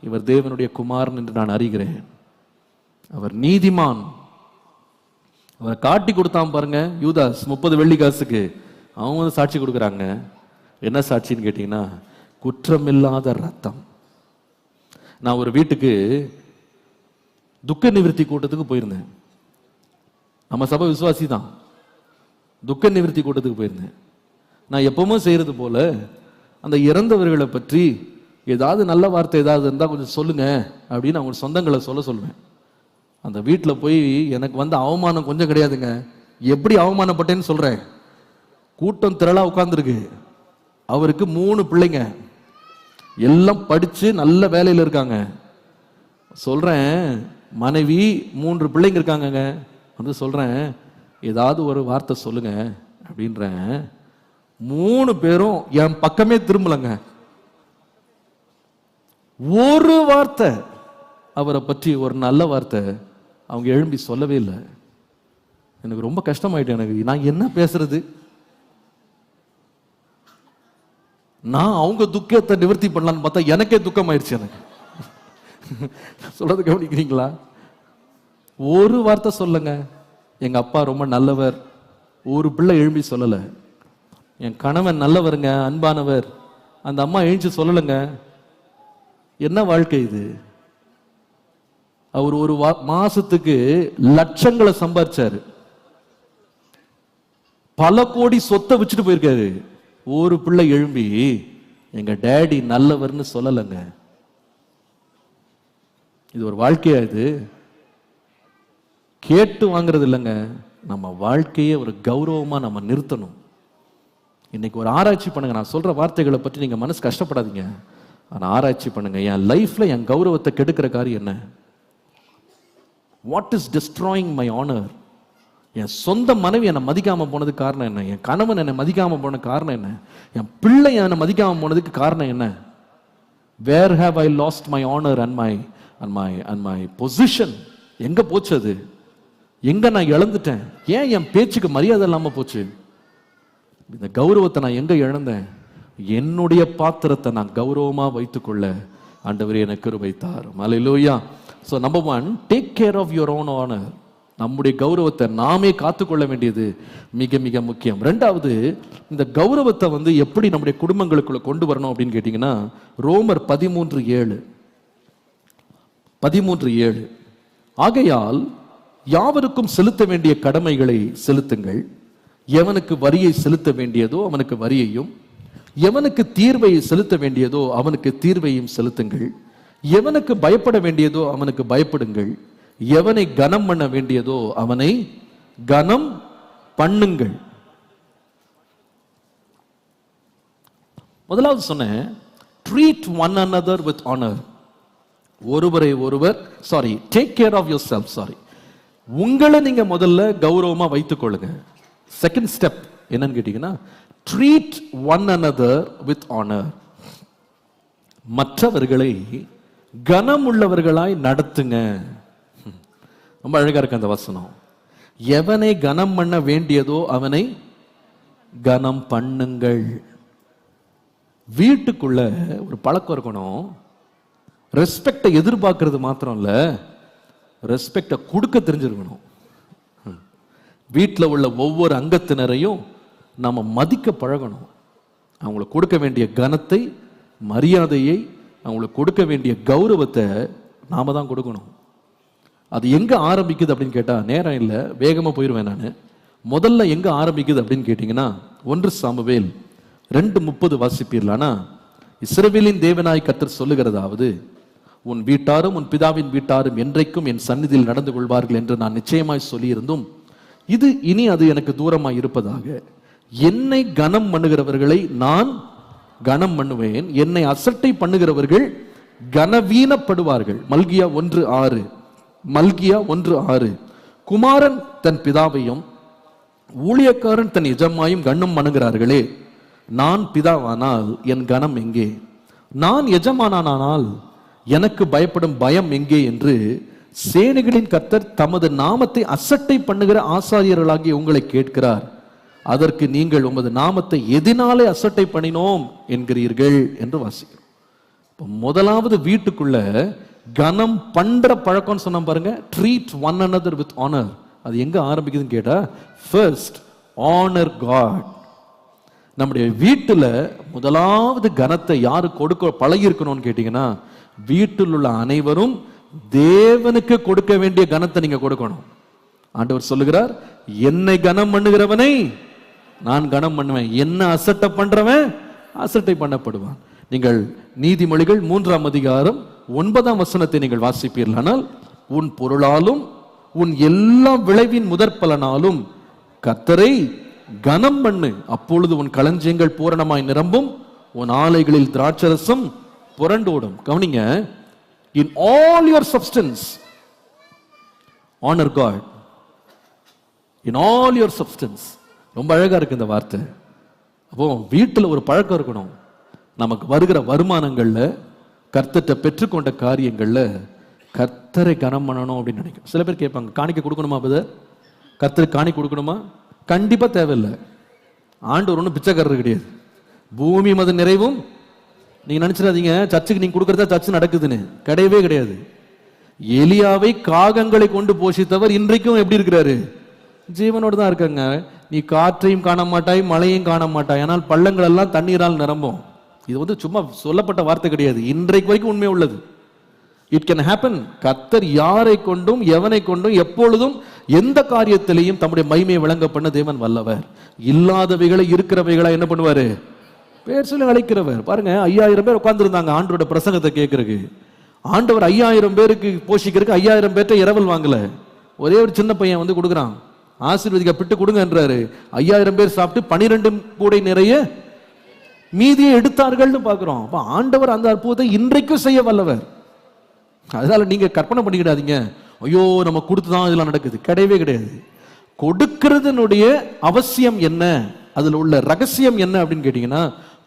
இவர் தேவனுடைய குமாரன் என்று நான் அறிகிறேன், அவர் நீதிமான். அவரை காட்டி கொடுத்தான் பாருங்க யூதாஸ் 30 வெள்ளி காசுக்கு. அவங்க வந்து சாட்சி கொடுக்குறாங்க. என்ன சாட்சின்னு கேட்டீங்கன்னா, குற்றமில்லாத ரத்தம். நான் ஒரு வீட்டுக்கு துக்க நிவர்த்தி கூட்டத்துக்கு போயிருந்தேன். நம்ம சபை விசுவாசி தான். துக்க நிவர்த்தி கூட்டத்துக்கு போயிருந்தேன். நான் எப்பவுமே செய்யறது போல அந்த இறந்தவர்களை பற்றி ஏதாவது நல்ல வார்த்தை ஏதாவது இருந்தால் கொஞ்சம் சொல்லுங்க அப்படின்னு அவங்க சொந்தங்களை சொல்லுவேன். அந்த வீட்டில் போய் எனக்கு வந்து அவமானம் கொஞ்சம் கிடையாதுங்க. எப்படி அவமானப்பட்டேன்னு சொல்றேன். கூட்டம் திரளா உட்கார்ந்துருக்கு. அவருக்கு 3 பிள்ளைங்க, எல்லாம் படிச்சு நல்ல வேலையில் இருக்காங்க. சொல்றேன், மனைவி 3 பிள்ளைங்க இருக்காங்க. வந்து சொல்றேன், ஏதாவது ஒரு வார்த்தை சொல்லுங்க அப்படின்றேன். 3 பேரும் என் பக்கமே திரும்பலங்க. ஒரு வார்த்தை அவரை பற்றி, ஒரு நல்ல வார்த்தை அவங்க எழும்பி சொல்லவே இல்லை. எனக்கு ரொம்ப கஷ்டமாயிட்டு. எனக்கு நான் என்ன பேசுறது? நான் அவங்க துக்கத்தை நிவர்த்தி பண்ணலான்னு பார்த்தா எனக்கே துக்கம் ஆயிடுச்சு. எனக்கு சொல்றது கவனிக்கிறீங்களா? ஒரு வார்த்தை சொல்லுங்க, எங்க அப்பா ரொம்ப நல்லவர். ஒரு பிள்ளை எழும்பி சொல்லல. என் கணவன் நல்லவருங்க, அன்பானவர். அந்த அம்மா எழுந்து சொல்லலைங்க. என்ன வாழ்க்கை இது? அவர் ஒரு மாசத்துக்கு லட்சங்களை சம்பாதிச்சாரு, பல கோடி சொத்தை வச்சுட்டு போயிருக்காரு. ஒரு பிள்ளை எழும்பி எங்க டேடி நல்லவர்னு சொல்லலைங்க. இது ஒரு வாழ்க்கையா? இது கேட்டு வாங்குறது இல்லைங்க. நம்ம வாழ்க்கையை ஒரு கௌரவமா நம்ம நிறுத்தணும். இன்னைக்கு ஒரு ஆராய்ச்சி பண்ணுங்க. நான் சொல்ற வார்த்தைகளை பற்றி நீங்க மனசு கஷ்டப்படாதீங்க. ஆனா ஆராய்ச்சி பண்ணுங்க. என் லைஃப்ல என் கௌரவத்தை கெடுக்கிற காரியம் என்ன? What is destroying my honour? என் சொந்த மனைவி என்னை மதிக்காம போனதுக்கு காரணம் என்ன? என் கணவன் என்னை மதிக்காம போன காரணம் என்ன? என் பிள்ளை என்னை மதிக்காம போனதுக்கு காரணம் என்ன? Where have I lost my honour and my position? எங்க போச்சு அது? எங்க நான் இழந்துட்டேன்? ஏன் என் பேச்சுக்கு மரியாதை இல்லாம போச்சு? இந்த கௌரவத்தை நான் எங்க இழந்தேன்? என்னுடைய பாத்திரத்தை நான் கௌரவமா வைத்துக்கொள்ள ஆண்டவரே எனக்கு கிருபை தாரும். அல்லேலூயா. So number 1, take care of your own honor. நம்முடைய கௌரவத்தை நாமே காத்துக்கொள்ள வேண்டியது மிக மிக முக்கியம். 2வது, இந்த கௌரவத்தை வந்து எப்படி நம்முடைய குடும்பங்களுக்குள்ள கொண்டு வரணும் அப்படின்னு கேட்டீங்கன்னா, ரோமர் 13:7 ஆகையால் யாவருக்கும் செலுத்த வேண்டிய கடமைகளை செலுத்துங்கள். எவனுக்கு வரியை செலுத்த வேண்டியதோ அவனுக்கு வரியையும், எவனுக்கு தீர்வை செலுத்த வேண்டியதோ அவனுக்கு தீர்வையும் செலுத்துங்கள். எவனுக்கு பயப்பட வேண்டியதோ அவனுக்கு பயப்படுங்கள். எவனை கனம் பண்ண வேண்டியதோ அவனை கனம் பண்ணுங்கள். முதலாவது சொன்னேன், treat one another with honor. ஒருவரை ஒருவர் take care of yourself. உங்களை நீங்க முதல்ல கௌரவமா வைத்துக் கொள்ளுங்க. செகண்ட் ஸ்டெப் என்னன்னு கேட்டீங்கன்னா, treat one another with honor. மற்றவர்களை கனம் உள்ளவர்களாய் நடத்துங்க. ரொம்ப அழகா இருக்கு அந்த வசனம். எவனை கனம் பண்ண வேண்டியதோ அவனை கனம் பண்ணுங்கள். வீட்டுக்குள்ள ஒரு பழக்கம் இருக்கணும். ரெஸ்பெக்டை எதிர்பார்க்கறது மாத்திரம் இல்ல, ரெஸ்பெக்டை கொடுக்க தெரிஞ்சிருக்கணும். வீட்டில் உள்ள ஒவ்வொரு அங்கத்தினரையும் நம்ம மதிக்க பழகணும். அவங்களுக்கு கொடுக்க வேண்டிய கனத்தை, மரியாதையை, அவங்களுக்கு கொடுக்க வேண்டிய கௌரவத்தை நாம தான் கொடுக்கணும். அது எங்க ஆரம்பிக்குது அப்படின்னு கேட்டா, நேரம் இல்லை, வேகமா போயிடுவேன் நான். முதல்ல எங்க ஆரம்பிக்குது அப்படின்னு கேட்டீங்கன்னா, 1 சாமுவேல் 2:30 வாசிப்பீர்களானா, இஸ்ரவேலின் தேவனாய் கர்த்தர் சொல்லுகிறதாவது, உன் வீட்டாரும் உன் பிதாவின் வீட்டாரும் என்றைக்கும் என் சந்நிதியில் நடந்து கொள்வார்கள் என்று நான் நிச்சயமாய் சொல்லியிருந்தும், இது இனி அது எனக்கு தூரமாய் இருப்பதாக. என்னை கனம் பண்ணுகிறவர்களை நான் கனம் பண்ணுவேன், என்னை அசட்டை பண்ணுகிறவர்கள் கனவீனப்படுவார்கள். மல்கியா 1:6. மல்கியா 1:6. குமாரன் தன் பிதாவையும் ஊழியக்காரன் தன் எஜமாயும் கனம் பண்ணுகிறார்களே, நான் பிதாவானால் என் கனம் எங்கே? நான் எஜமானானால் எனக்கு பயப்படும் பயம் எங்கே என்று சேனைகளின் கர்த்தர் தமது நாமத்தை அசட்டை பண்ணுகிற ஆசாரியர்களாகிய உங்களை கேட்கிறார். அதற்கு நீங்கள் உமது நாமத்தை எதினாலே அசட்டை பண்ணினோம் என்கிறீர்கள் என்று வாசிக்கிறோம். முதலாவது வீட்டுக்குள்ள கனம் பண்ற பழக்கம் சொன்ன பாருங்க, treat one another with honor. அது எங்க ஆரம்பிக்குதுன்னு கேட்டா, ஃபர்ஸ்ட் honor God. நம்முடைய வீட்டுல முதலாவது கனத்தை யாரு கொடுக்க பழகி இருக்கணும்னு கேட்டீங்கன்னா, வீட்டில் உள்ள அனைவரும் தேவனுக்கு கொடுக்க வேண்டிய கனத்தை நீங்க கொடுக்கணும். ஆண்டவர் சொல்லுகிறார், என்னை கனம் பண்ணுகிறவனை நான் கனம் பண்ணுவேன், என்ன அசட்டை பண்றவன் அசட்டை பண்ணப்படுவான். நீங்கள் நீதிமொழிகள் 3ஆம் அதிகாரம் 9ஆம் வசனத்தை நீங்கள் வாசிப்பீர்களானால், உன் பொருளாலும் உன் எல்லா விளைவின் முதற் பலனாலும் கர்த்தரை கனம் பண்ணு, அப்பொழுது உன் களஞ்சியங்கள் பூரணமாய் நிரம்பும், உன் ஆலைகளில் திராட்சரசம் புரண்டோடும். கவனிங்க, in all your substance honor God. in all your substance. ரொம்ப அழகா இருக்கு இந்த வார்த்தை. அப்போ வீட்டில் ஒரு பழக்கம் இருக்கணும், நமக்கு வருகிற வருமானங்கள்ல கர்த்தரை பெற்றுக்கொண்ட காரியங்கள்ல கர்த்தரை கனம் பண்ணணும் அப்படின்னு நினைக்கும். சில பேர் கேட்பாங்க, காணிக்கை கொடுக்கணுமா பிரதர்? கர்த்தருக்கு காணிக்கை கொடுக்கணுமா? கண்டிப்பா தேவையில்லை. ஆண்டவர் ஒன்றும் பிச்சைக்காரர் கிடையாது. பூமி மத நிறைவும் நீங்க நினைச்சிடாதீங்க சர்ச்சுக்கு நீங்க கொடுக்கறதா சர்ச்சு நடக்குதுன்னு, கிடையவே கிடையாது. எலியாவை காகங்களை கொண்டு போஷித்தவர் இன்றைக்கும் எப்படி இருக்கிறாரு? ஜீவனோடு தான் இருக்காங்க. நீ காற்றையும் காண மாட்டாய், மழையும் காண மாட்டாய், ஆனால் பள்ளங்கள் எல்லாம் தண்ணீரால் நிரம்பும். இது சும்மா சொல்லப்பட்ட வார்த்தை கிடையாது, இன்றைக்கு வரைக்கும் உண்மை உள்ளது. It can happen. கர்த்தர் யாரை கொண்டும் எவனை கொண்டும் எப்பொழுதும் எந்த காரியத்திலையும் தம்முடைய மகிமையை விளங்க பண்ண தேவன் வல்லவர். இல்லாதவைகளை இருக்கிறவைகளை என்ன பண்ணுவாரு? பேர் சொல்லி அழைக்கிறவர். பாருங்க, 5000 பேர் உட்கார்ந்துருந்தாங்க ஆண்டவரோட பிரசங்கத்தை கேட்கறதுக்கு. ஆண்டவர் 5000 பேருக்கு போஷிக்கிறதுக்கு 5000 பேர்ட்ட இரவல் வாங்கல. ஒரே ஒரு சின்ன பையன் கொடுக்குறான், ஆசீர்வதிக்கப்பட்டு கொடுங்கன்றாரு. 5000 பேர் சாப்பிட்டு 12 கூடை நிறைய மீதியை எடுத்தார்கள்னு பார்க்கிறோம். அப்ப ஆண்டவர் அந்த அற்புதத்தை இன்றைக்கும் செய்ய வல்லவர். அதனால நீங்க கற்பனை பண்ணிக்கிடாதீங்க, ஐயோ நம்ம கொடுத்துதான் இதெல்லாம் நடக்குது. கிடையவே கிடையாது. கொடுக்கிறதுனுடைய அவசியம் என்ன, அதுல உள்ள ரகசியம் என்ன அப்படின்னு கேட்டீங்கன்னா,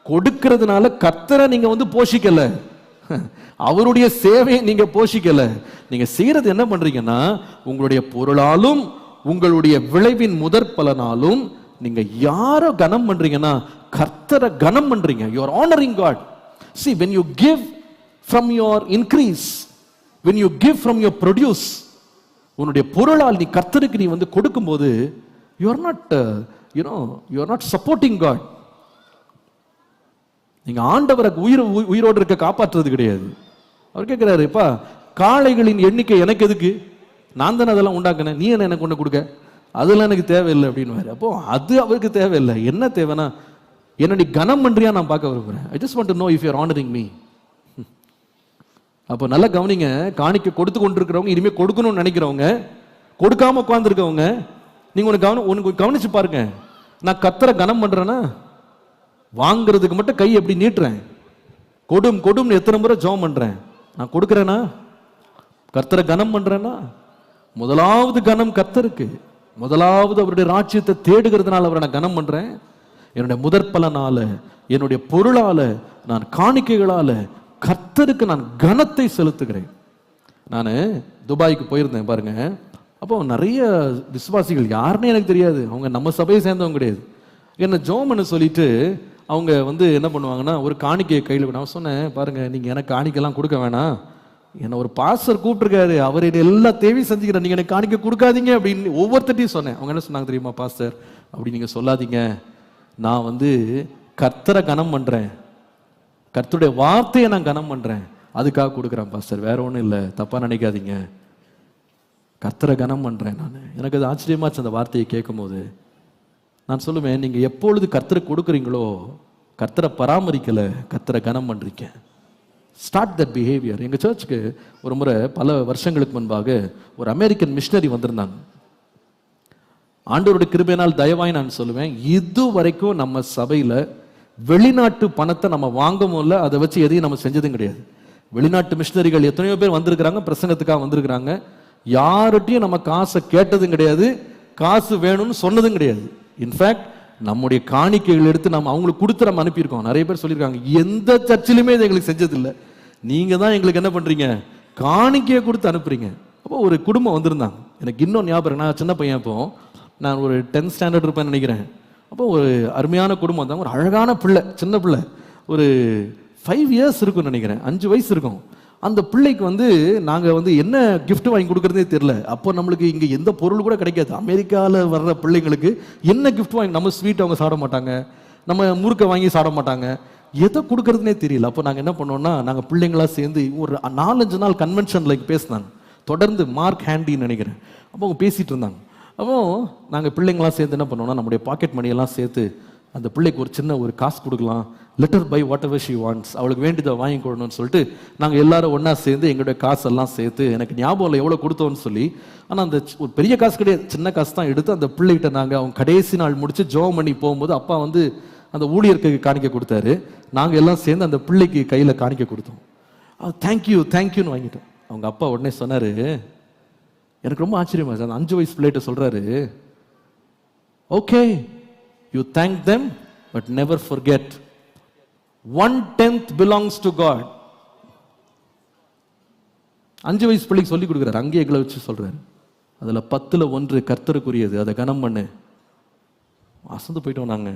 கொடுக்கிறதுனால கர்த்தரை நீங்க போஷிக்கல, அவருடைய சேவையை நீங்க போஷிக்கல. நீங்க செய்யறது என்ன பண்றீங்கன்னா, உங்களுடைய பொருளாலும் உங்களுடைய விளைவின் முதற் பலனாலும் நீங்க யார கனம் பண்றீங்கன்னா, கர்த்தரை கனம் பண்றீங்க. you are honoring God. See, when you give from your increase, when you give from your produce, உன்னுடைய பொருளால் நீ கர்த்தருக்கு நீ கொடுக்கும்போது, you are not you are not supporting God. நீங்க ஆண்டவரை உயிரோடு இருக்க காப்பாற்றுறது கிடையாது. அவர் கேட்கிறாரு, இப்பா காளைகளின் எண்ணிக்கை எனக்கு எதுக்கு? நான் தானே அதெல்லாம் உண்டாக்குனேன், நீ என்ன எனக்கு கொண்டு கொடுக்க? அதெல்லாம் எனக்கு தேவையில்லை அப்படின்னு. அப்போ அது அவருக்கு தேவையில்லை. என்ன தேவைன்னா, என்ன நீ கனம் பண்றியா நான் பார்க்க விரும்புறேன். I just want to know if you are honoring me. அப்போ நல்லா கவனிங்க, காணிக்க கொடுத்து கொண்டிருக்கிறவங்க, இனிமே கொடுக்கணும்னு நினைக்கிறவங்க, கொடுக்காம உட்கார்ந்துருக்கவங்க, நீங்க உனக்கு கவனிச்சு பாருங்க. நான் கர்த்தரை கனம் பண்றேன்னா, வாங்குறதுக்கு மட்டும் கை எப்படி நீட்டுறேன், கொடும்னு எத்தனை முறை ஜெபம் பண்றேன். நான் கொடுக்கிறேனா? கர்த்தரை கனம் பண்றேன்னா, முதலாவது கனம் கர்த்தருக்கு. முதலாவது அவருடைய ராஜ்யத்தை தேடுகிறதுனால அவரை நான் கனம் பண்றேன். என்னுடைய முதற் பலனால, என்னுடைய பொருளால, நான் காணிக்கைகளால கர்த்தருக்கு நான் கனத்தை செலுத்துகிறேன். நான் துபாய்க்கு போயிருந்தேன் பாருங்க. அப்போ நிறைய விசுவாசிகள், யாருன்னு எனக்கு தெரியாது, அவங்க நம்ம சபையை சேர்ந்தவங்க கிடையாது, என்ன ஜோம்னு சொல்லிட்டு அவங்க என்ன பண்ணுவாங்கன்னா, ஒரு காணிக்கையை கையில் கொண்டு. நான் சொன்னேன், பாருங்க நீங்க எனக்கு காணிக்கைலாம் கொடுக்க வேணாம், என்ன ஒரு பாஸ்டர் கூப்பிட்டுருக்காரு, அவர் எல்லா தேவையும் செஞ்சுக்கிறேன், நீங்க எனக்கு காணிக்கை கொடுக்காதீங்க அப்படின்னு ஒவ்வொருத்தையும் சொன்னேன். அவங்க என்ன சொன்னாங்க தெரியுமா? பாஸ்டர் அப்படி நீங்க சொல்லாதீங்க, நான் கர்த்தரை கனம் பண்றேன், கர்த்தருடைய வார்த்தையை நான் கனம் பண்றேன், அதுக்காக கொடுக்குறேன் பாஸ்டர், வேற ஒன்றும் இல்லை, தப்பா நினைக்காதீங்க. கர்த்தரை கனம் பண்றேன் நான். எனக்கு அது ஆச்சரியமாச்சு அந்த வார்த்தையை கேட்கும் போது. நான் சொல்லுவேன், நீங்க எப்பொழுது கர்த்தரை கொடுக்குறீங்களோ கர்த்தரை பராமரிக்கல, கர்த்தரை கனம் பண்றீங்க. Start that behaviour. எங்க சர்ச்சுக்கு ஒரு முறை பல வருஷங்களுக்கு முன்பாக ஒரு அமெரிக்கன் மிஷனரி வந்திருந்தாங்க. ஆண்டவருடைய கிருபையினால் தயவாய் நான் சொல்லுவேன், இது வரைக்கும் நம்ம சபையில வெளிநாட்டு பணத்தை நம்ம வாங்கவும் இல்லை, அதை வச்சு எதையும் நம்ம செஞ்சதும் கிடையாது. வெளிநாட்டு மிஷனரிகள் எத்தனையோ பேர் வந்திருக்கிறாங்க, பிரசங்கத்துக்காக வந்திருக்கிறாங்க. யார்கிட்டையும் நம்ம காசை கேட்டதும் கிடையாது, காசு வேணும்னு சொன்னதும் கிடையாது. இன்ஃபேக்ட் நம்முடைய காணிக்கைகள் எடுத்து நம்ம அவங்களுக்கு கொடுத்து நம்ம அனுப்பியிருக்கோம். நிறைய பேர் சொல்லியிருக்காங்க, எந்த சர்ச்சிலுமே இதை எங்களுக்கு செஞ்சதில்லை, நீங்க தான் எங்களுக்கு என்ன பண்றீங்க, காணிக்கையை கொடுத்து அனுப்புறீங்க. அப்போ ஒரு குடும்பம் வந்திருந்தாங்க. எனக்கு இன்னும் ஞாபகம், நான் சின்ன பையன், அப்போ நான் ஒரு 10th ஸ்டாண்டர்ட் இருப்பேன்னு நினைக்கிறேன். அப்போ ஒரு அருமையான குடும்பம் வந்தாங்க. ஒரு அழகான பிள்ளை, சின்ன பிள்ளை, ஒரு 5 இயர்ஸ் இருக்கும்னு நினைக்கிறேன், 5 வயசு இருக்கும். அந்த பிள்ளைக்கு நாங்கள் என்ன கிஃப்ட் வாங்கி கொடுக்குறதே தெரியல. அப்போ நம்மளுக்கு இங்கே எந்த பொருள் கூட கிடைக்காது. அமெரிக்காவில் வர்ற பிள்ளைங்களுக்கு என்ன கிஃப்ட் வாங்கி, நம்ம ஸ்வீட் அவங்க சாப்பிட மாட்டாங்க, நம்ம முறுக்கை வாங்கி சாப்பிட மாட்டாங்க, எதை கொடுக்கறதுனே தெரியல. அப்போ நாங்கள் என்ன பண்ணோம்னா, நாங்கள் பிள்ளைங்களா சேர்ந்து ஒரு 4-5 நாள் கன்வென்ஷனில் பேசினாங்க. தொடர்ந்து மார்க் ஹேண்டின்னு நினைக்கிறேன். அப்போ அவங்க பேசிகிட்டு இருந்தாங்க. அப்போ நாங்கள் பிள்ளைங்களாம் சேர்ந்து என்ன பண்ணோம்னா, நம்முடைய பாக்கெட் மணியெல்லாம் சேர்த்து அந்த பிள்ளைக்கு ஒரு சின்ன ஒரு காசு கொடுக்கலாம், let her buy whatever she wants, அவளுக்கு வேண்டியதை வாங்கி கொடுக்கணும்னு சொல்லிட்டு நாங்கள் எல்லாரும் ஒன்றா சேர்ந்து எங்களுடைய காசெல்லாம் சேர்த்து, எனக்கு ஞாபகம் இல்லை எவ்வளோ கொடுத்தோன்னு சொல்லி, ஆனால் அந்த ஒரு பெரிய காசு கிடையாது, சின்ன காசு தான் எடுத்து அந்த பிள்ளைகிட்ட நாங்கள் அவங்க கடைசி நாள் முடிச்சு ஜெபம் பண்ணி போகும்போது அப்பா அந்த ஊழியருக்கு காணிக்க கொடுத்தாரு. நாங்கள் எல்லாம் சேர்ந்து அந்த பிள்ளைக்கு கையில் காணிக்க கொடுத்தோம். தேங்க்யூ தேங்க்யூன்னு வாங்கிட்டோம். அவங்க அப்பா உடனே சொன்னார், எனக்கு ரொம்ப ஆச்சரியமா அந்த 5 வயசு பிள்ளைகிட்ட சொல்றாரு, okay you thank them but never forget 1/10 belongs to God. 5 வயசு பிள்ளைக்கு சொல்லி கொடுக்குறாரு, அங்கேயே எங்களை வச்சு சொல்றாரு, அதுல 10ல் 1 கர்த்தருக்குரியது, அதை கனம் பண்ணு. அசந்து போயிட்டோம். நாங்க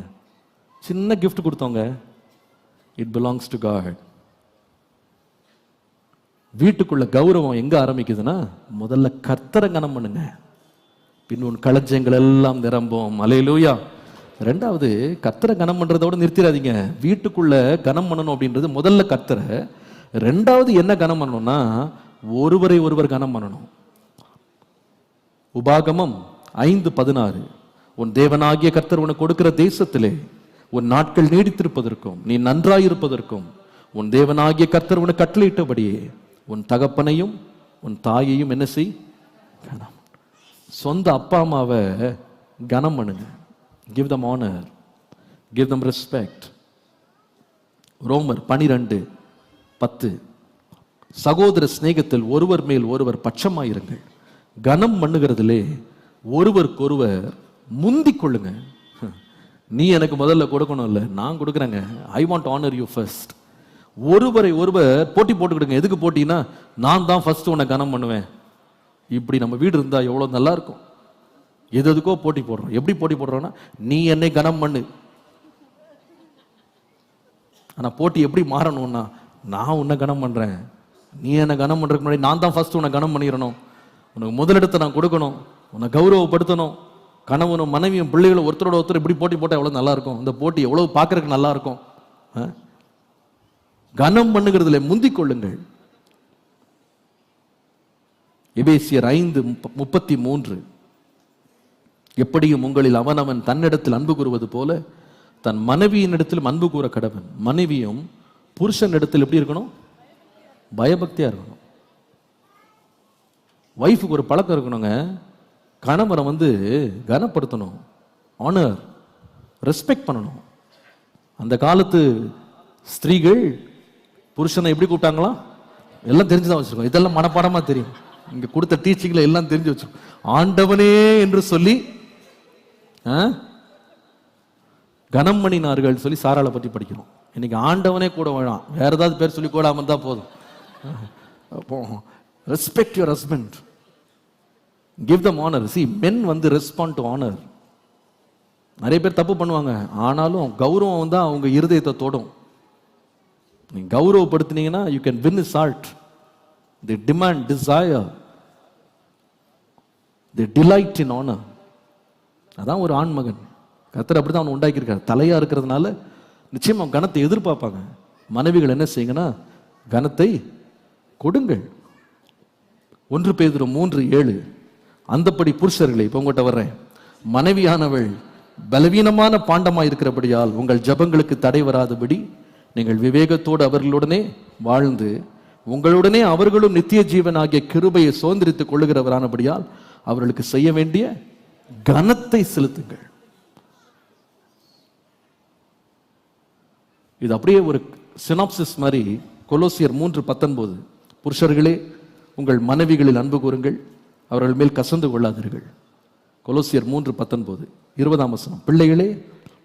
சின்ன கிஃப்ட் கொடுத்தோங்க, இட் பிலாங்ஸ் டு காட். வீட்டுக்குள்ள கௌரவம் எங்க ஆரம்பிக்குதுன்னா, முதல்ல கர்த்தரை கனம் பண்ணுங்க, பின் உன் களஞ்சியங்கள் எல்லாம் நிரம்பும். அல்லேலூயா. 2வது, கர்த்தரை கனம் பண்றதோட நிறுத்திடாதீங்க. வீட்டுக்குள்ள கனம் பண்ணணும் அப்படின்றது முதல்ல கர்த்தரை. 2வது என்ன கனம் பண்ணணும்னா, ஒருவரை ஒருவர் கனம் பண்ணணும். உபாகமம் 5:16, உன் தேவனாகிய கர்த்தர் உனக்கு கொடுக்கிற தேசத்திலே உன் நாட்கள் நீடித்திருப்பதற்கும் நீ நன்றாயிருப்பதற்கும் உன் தேவனாகிய கர்த்தர் உனக்கு கட்டளையிட்டபடியே உன் தகப்பனையும் உன் தாயையும் என்ன செய், கனம். சொந்த அப்பா அம்மாவை கனம் பண்ணுங்க. Give them honor, give them respect. ரோமர் 12:10, சகோதர சிநேகத்தில் ஒருவர் மேல் ஒருவர் பட்சமாயிருங்கள், கனம் பண்ணுகிறதிலே ஒருவருக்கொருவர் முந்திக் கொள்ளுங்க. நீ எனக்கு முதல்ல கொடுக்கணும் இல்லை, நான் கொடுக்குறேங்க, I want honour you first. ஒருவரை ஒருவர் போட்டி போட்டுக்கிடுங்க. எதுக்கு போட்டினா, நான் தான் ஃபர்ஸ்ட் உன்னை கனம் பண்ணுவேன். இப்படி நம்ம வீடு இருந்தா எவ்வளவு நல்லா இருக்கும். எதுக்கோ போட்டி போடுறோம். எப்படி போட்டி போடுறோம்னா, நீ என்னை கனம் பண்ணு. ஆனா போட்டி எப்படி மாறணும்னா, நான் உன்னை கனம் பண்றேன், நீ என்ன கனம் பண்றதுக்கு முன்னாடி நான் தான் ஃபர்ஸ்ட் உன்னை கனம் பண்ணிடணும், உனக்கு முதலிடத்தை நான் கொடுக்கணும், உன்னை கௌரவப்படுத்தணும். கணவனும் மனைவியும் பிள்ளைகளும் ஒருத்தரோட ஒருத்தர் இப்படி போட்டி போட்டால் எவ்வளவு நல்லா இருக்கும். இந்த போட்டி எவ்வளவு பார்க்கறதுக்கு நல்லா இருக்கும். கனம் பண்ணுகிறதுல முந்திக் கொள்ளுங்கள். எபேசியர் 5:33, எப்படியும் உங்களில் அவனவன் தன்னிடத்தில் அன்பு கூறுவது போல தன் மனைவியின் இடத்திலும் அன்பு கூற கடவன். மனைவியும் புருஷன் இடத்தில் எப்படி இருக்கணும், பயபக்தியா இருக்கணும். வைஃபுக்கு ஒரு பழக்கம் இருக்கணுங்க, கணவரை கனப்படுத்தணும், ஆனர், ரெஸ்பெக்ட் பண்ணணும். அந்த காலத்து ஸ்திரீகள் புருஷனை எப்படி கூப்பிட்டாங்களா, எல்லாம் தெரிஞ்சுதான் வச்சிருக்கோம். இதெல்லாம் மனப்பாடமா தெரியும். இங்க கொடுத்த டீச்சிங்ல எல்லாம் தெரிஞ்சு வச்சிருக்கோம். ஆண்டவனே என்று சொல்லி கனம் பண்ணினார்கள் சொல்லி சாராளை பற்றி படிக்கிறோம். இன்னைக்கு ஆண்டவனே கூட வேணாம், வேற ஏதாவது பேர் சொல்லி கூடாம இருந்தா போதும். அப்போ respect your husband, give them honor. See, men respond to honor. நிறைய பேர் தப்பு பண்ணுவாங்க, ஆனாலும் கௌரவம் தான் அவங்க இருதயத்தை தொடும். நீங்க கௌரவப்படுத்தினீங்கன்னா you can win his heart. They demand, desire, they delight in honor. அதான் ஒரு ஆண் மகன். கர்த்தர் அப்படிதான் அவனை உண்டாக்கி இருக்காரு. தலையா இருக்கிறதுனால நிச்சயமா கனத்தை எதிர்பார்ப்பாங்க. மனைவிகள் என்ன செய்யுங்கன்னா கனத்தை கொடுங்கள். 1 பேதுரு 3:7 அந்தப்படி புருஷர்களே, இப்ப உங்கள்கிட்ட வர்றேன், மனைவியானவள் பலவீனமான பாண்டமாய் இருக்கிறபடியால் உங்கள் ஜபங்களுக்கு தடை வராதபடி நீங்கள் விவேகத்தோடு அவர்களுடனே வாழ்ந்து உங்களுடனே அவர்களும் நித்திய ஜீவன் ஆகிய கிருபையை சுதந்திரித்துக் கொள்ளுகிறவரானபடியால் அவர்களுக்கு செய்ய வேண்டிய கனத்தை செலுத்துங்கள். இது அப்படியே ஒரு சினாப்சிஸ் மாதிரி. கொலோசியர் 3:19 புருஷர்களே உங்கள் மனைவிகளில் அன்பு கூறுங்கள், அவர்கள் மேல் கசந்து கொள்ளாதீர்கள். கொலோசியர் 3:19 20ஆம் வசனம், பிள்ளைகளே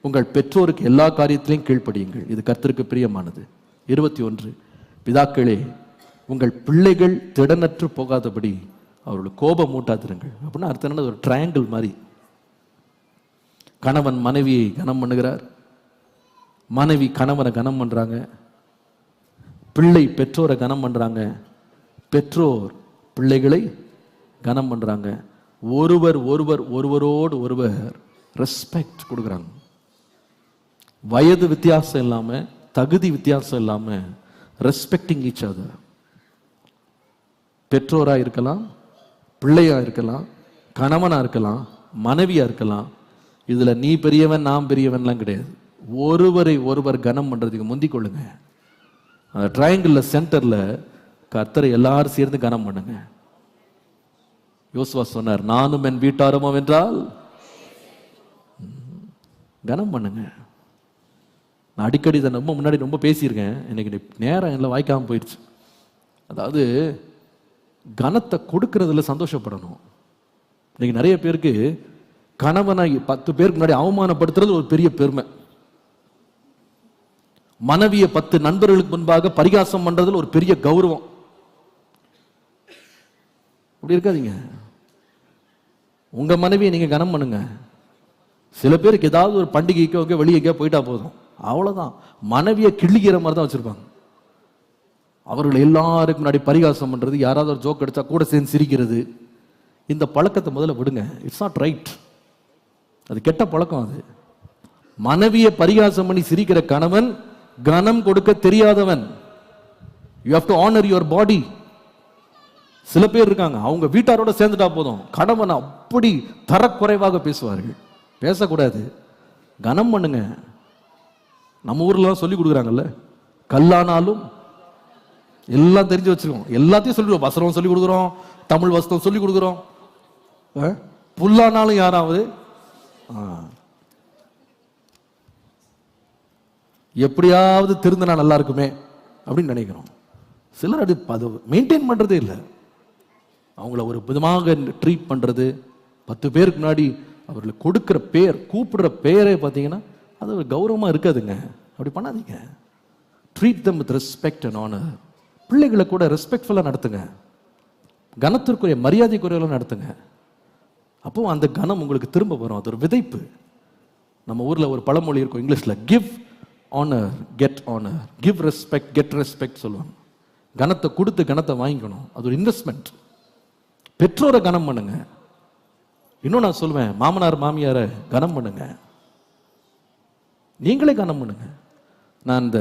உங்கள் பெற்றோருக்கு எல்லா காரியத்திலையும் கீழ்ப்படியுங்கள், இது கர்த்தருக்கு பிரியமானது. 21 பிதாக்களே உங்கள் பிள்ளைகள் திடனற்று போகாதபடி அவர்களுக்கு கோபம் மூட்டாதிருங்கள். அப்படின்னா அர்த்தம் என்ன? ஒரு ட்ரையாங்கிள் மாதிரி. கணவன் மனைவியை கனம் பண்ணுகிறார், மனைவி கணவனை கனம் பண்றாங்க, பிள்ளை பெற்றோரை கனம் பண்றாங்க, பெற்றோர் பிள்ளைகளை கனம் பண்றாங்க. ஒருவரோடு ஒருவர் ரெஸ்பெக்ட் கொடுக்குறாங்க. வயது வித்தியாசம் இல்லாம, தகுதி வித்தியாசம் இல்லாம ரெஸ்பெக்டிங் ஈச் அதர். பெற்றோரா இருக்கலாம், பிள்ளையா இருக்கலாம், கணவனா இருக்கலாம், மனைவியா இருக்கலாம். இதுல நீ பெரியவன் நான் பெரியவன்லாம் கிடையாது. ஒருவரை ஒருவர் கனம் பண்றதுக்கு முந்திக் கொள்ளுங்க. அந்த ட்ரையாங்கிள் சென்டர்ல கர்த்தரை எல்லாரும் சேர்ந்து கனம் பண்ணுங்க. யோசுவா சொன்னார், நானும் என் வீட்டாரமோ என்றால் கனம் பண்ணுங்க. நான் அடிக்கடி இதை முன்னாடி ரொம்ப பேசியிருக்கேன், இன்னைக்கு நேரம் எல்லாம் வாய்க்காம போயிடுச்சு. அதாவது கனத்தை கொடுக்கறதுல சந்தோஷப்படணும். இன்னைக்கு நிறைய பேருக்கு கணவனை 10 பேருக்கு முன்னாடி அவமானப்படுத்துறது ஒரு பெரிய பெருமை. மனைவியை 10 நண்பர்களுக்கு முன்பாக பரிகாசம் பண்றதுல ஒரு பெரிய கௌரவம். அப்படி இருக்காதீங்க. உங்க மனைவியை நீங்க கனம் பண்ணுங்க. சில பேருக்கு ஏதாவது ஒரு பண்டிகைக்கோ வெளியே போயிட்டா போதும், அவ்வளவுதான். மனைவியை கிள்ளிக்கிற மாதிரி தான் வச்சிருப்பாங்க. அவர்கள் எல்லாருக்கும் முன்னாடி பரிகாசம் பண்றது, யாராவது ஒரு ஜோக் அடிச்சா கூட சேர்ந்து சிரிக்கிறது, இந்த பழக்கத்தை முதல்ல விடுங்க. It's not right. அது கெட்ட பழக்கம். அது மனைவியை பரிகாசம் பண்ணி சிரிக்கிற கணவன் கனம் கொடுக்க தெரியாதவன். You have to honour your body. சில பேர் இருக்காங்க, அவங்க வீட்டாரோட சேர்ந்துட்டா போதும், கணவன் அப்படி தரக்குறைவாக பேசுவார்கள். பேசக்கூடாது, கனம் பண்ணுங்க. நம்ம ஊர்ல சொல்லி கொடுக்குறாங்கல்ல, கல்லானாலும் எல்லாம் தெரிஞ்சு வச்சிருக்கோம், எல்லாத்தையும் சொல்லி வசனம் சொல்லி கொடுக்குறோம், தமிழ் வசனம் சொல்லி கொடுக்குறோம். புல்லானாலும் யாராவது எப்படியாவது திருந்தினா நல்லா இருக்குமே அப்படின்னு நினைக்கிறோம். சிலர் அது மெயின்டைன் பண்றதே இல்லை. அவங்கள ஒரு விதமாக ட்ரீட் பண்றது, 10 பேருக்கு முன்னாடி அவர்களுக்கு கொடுக்கிற பேர், கூப்பிடுற பேரே பார்த்தீங்கன்னா அது ஒரு கௌரவமா இருக்காதுங்க. அப்படி பண்ணாதீங்க. Treat them with respect and honour. பிள்ளைகளை கூட ரெஸ்பெக்ட்ஃபுல்லா நடத்துங்க, கனத்திற்குரிய மரியாதைக்குரியவர்களாக நடத்துங்க. அப்போ அந்த கனம் உங்களுக்கு திரும்ப வரும். அது ஒரு விதைப்பு. நம்ம ஊர்ல ஒரு பழமொழி இருக்கும் இங்கிலீஷ்ல, give honour get honour, give respect get respect சொல்லுவாங்க. கனத்தை கொடுத்து கனத்தை வாங்கிக்கணும், அது ஒரு இன்வெஸ்ட்மெண்ட். பெற்றோரை கனம் பண்ணுங்க. இன்னும் நான் சொல்லுவேன், மாமனார் மாமியாரை கனம் பண்ணுங்க, நீங்களே கனம் பண்ணுங்க. நான் இந்த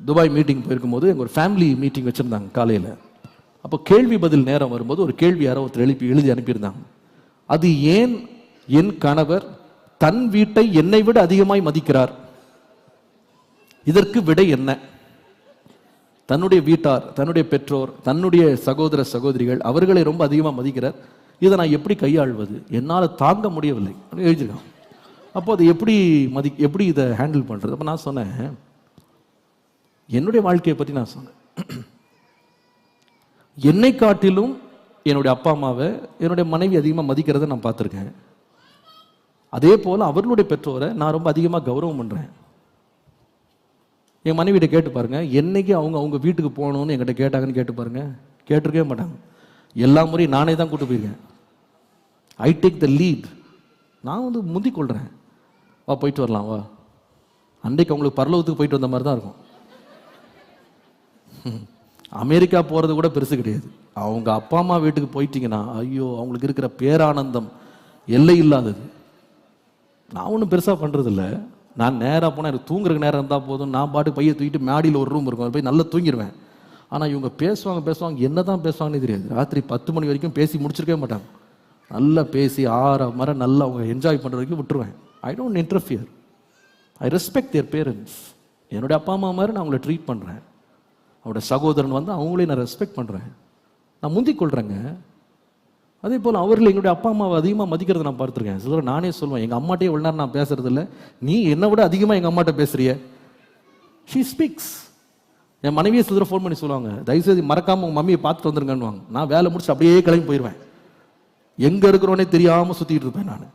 துபாய் மீட்டிங் போயிருக்கும் போது எங்க ஒரு ஃபேமிலி மீட்டிங் வச்சிருந்தாங்க காலையில். அப்போ கேள்வி பதில் நேரம் வரும்போது ஒரு கேள்வி யாரோ ஒருத்தர் எழுதி அனுப்பியிருந்தாங்க. அது ஏன் என் கணவர் தன் வீட்டை என்னை விட அதிகமாய் மதிக்கிறார்? இதற்கு விடை என்ன? தன்னுடைய வீட்டார், தன்னுடைய பெற்றோர், தன்னுடைய சகோதர சகோதரிகள், அவர்களை ரொம்ப அதிகமாக மதிக்கிறார். இதை நான் எப்படி கையாள்வது? என்னால் தாங்க முடியவில்லை எழுதியிருக்கான். அப்போ அது எப்படி இதை ஹேண்டில் பண்றது? அப்போ நான் சொன்னேன், என்னுடைய வாழ்க்கையை பற்றி நான் சொன்னேன். என்னை காட்டிலும் என்னுடைய அப்பா அம்மாவை என்னுடைய மனைவி அதிகமாக மதிக்கிறத நான் பார்த்துருக்கேன். அதே போல அவர்களுடைய பெற்றோரை நான் ரொம்ப அதிகமாக கௌரவம் பண்றேன். என் மனைவிட்ட கேட்டு பாருங்க, என்னைக்கு அவங்க வீட்டுக்கு போகணும்னு என்கிட்ட கேட்டாங்கன்னு கேட்டு பாருங்க, கேட்டிருக்கவே மாட்டாங்க. எல்லா முறையும் நானே தான் கூட்டு போயிருக்கேன். I take the lead. நான் முந்திக் கொள்றேன். வா போயிட்டு வரலாம் வா. அன்றைக்கு அவங்களுக்கு பரலோகத்துக்கு போயிட்டு வந்த மாதிரி தான் இருக்கும். அமெரிக்கா போறது கூட பெருசு கிடையாது. அவங்க அப்பா அம்மா வீட்டுக்கு போயிட்டீங்கன்னா ஐயோ, அவங்களுக்கு இருக்கிற பேரானந்தம் எல்லை இல்லாதது. நான் ஒன்றும் பெருசா பண்றது இல்லை. நான் நேராக போனால் எனக்கு தூங்குறதுக்கு நேரம் இருந்தால் போதும், நான் பாட்டு பையை தூக்கிட்டு மாடியில் ஒரு ரூம் இருக்கும், போய் நல்லா தூங்கிடுவேன். ஆனால் இவங்க பேசுவாங்க என்ன தான் பேசுவாங்கன்னு தெரியாது. ராத்திரி 10 மணி வரைக்கும் பேசி முடிச்சிருக்கவே மாட்டாங்க. நல்லா பேசி 6 மணி நல்லா அவங்க என்ஜாய் பண்ணுற வரைக்கும் விட்டுருவேன். I don't interfere. I respect their parents. என்னுடைய அப்பா அம்மா மாதிரி நான் அவங்கள ட்ரீட் பண்ணுறேன். அவருடைய சகோதரன் வந்து அவங்களே நான் ரெஸ்பெக்ட் பண்ணுறேன், நான் முந்திக் கொள்கிறேங்க. அதே போல் அவர்கள் எங்களுடைய அப்பா அம்மாவை அதிகமாக மதிக்கிறத நான் பார்த்துருக்கேன். சிலர் நானே சொல்லுவேன், எங்கள் அம்மாட்டே இவ்வளோ நேரம் நான் பேசுறது இல்லை, நீ என்னை விட அதிகமாக எங்கள் அம்மாட்ட பேசுறிய. She speaks. என் மனைவியை சிலர் ஃபோன் பண்ணி சொல்லுவாங்க, தயவுசெய்து மறக்காமல் உங்கள் மம்மியை பார்த்துட்டு வந்துருங்கன்னுவாங்க. நான் வேலை முடிச்சு அப்படியே கிளம்பி போயிடுவேன், எங்கே இருக்கிறோன்னே தெரியாமல் சுற்றிட்டு இருப்பேன் நான்.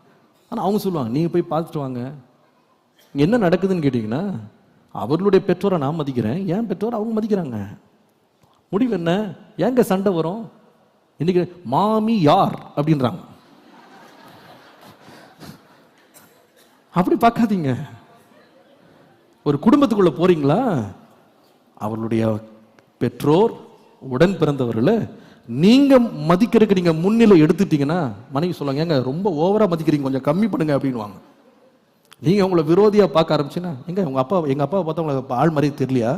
ஆனால் அவங்க சொல்லுவாங்க, நீங்கள் போய் பார்த்துட்டு வாங்க. இங்கே என்ன நடக்குதுன்னு கேட்டிங்கன்னா, அவர்களுடைய பெற்றோரை நான் மதிக்கிறேன், என் பெற்றோரை அவங்க மதிக்கிறாங்க. முடிவு என்ன? ஏங்க சண்டை வரும்? இன்னைக்கு மாமி யார் அப்படின்றாங்க. அப்படி பார்க்காதீங்க. ஒரு குடும்பத்துக்குள்ள போறீங்களா, அவர்களுடைய பெற்றோர் உடன் பிறந்தவர்களை நீங்க மதிக்கிறதுக்கு நீங்க முன்னிலை எடுத்துட்டீங்கன்னா, மனைவி சொல்லுவாங்க, ஏங்க ரொம்ப ஓவரா மதிக்கிறீங்க, கொஞ்சம் கம்மி பண்ணுங்க அப்படின்வாங்க. நீங்க உங்களை விரோதியா பார்க்க ஆரம்பிச்சுன்னா, எங்க எங்க அப்பாவை பார்த்தா உங்களுக்கு ஆள் மாதிரி தெரியலையா,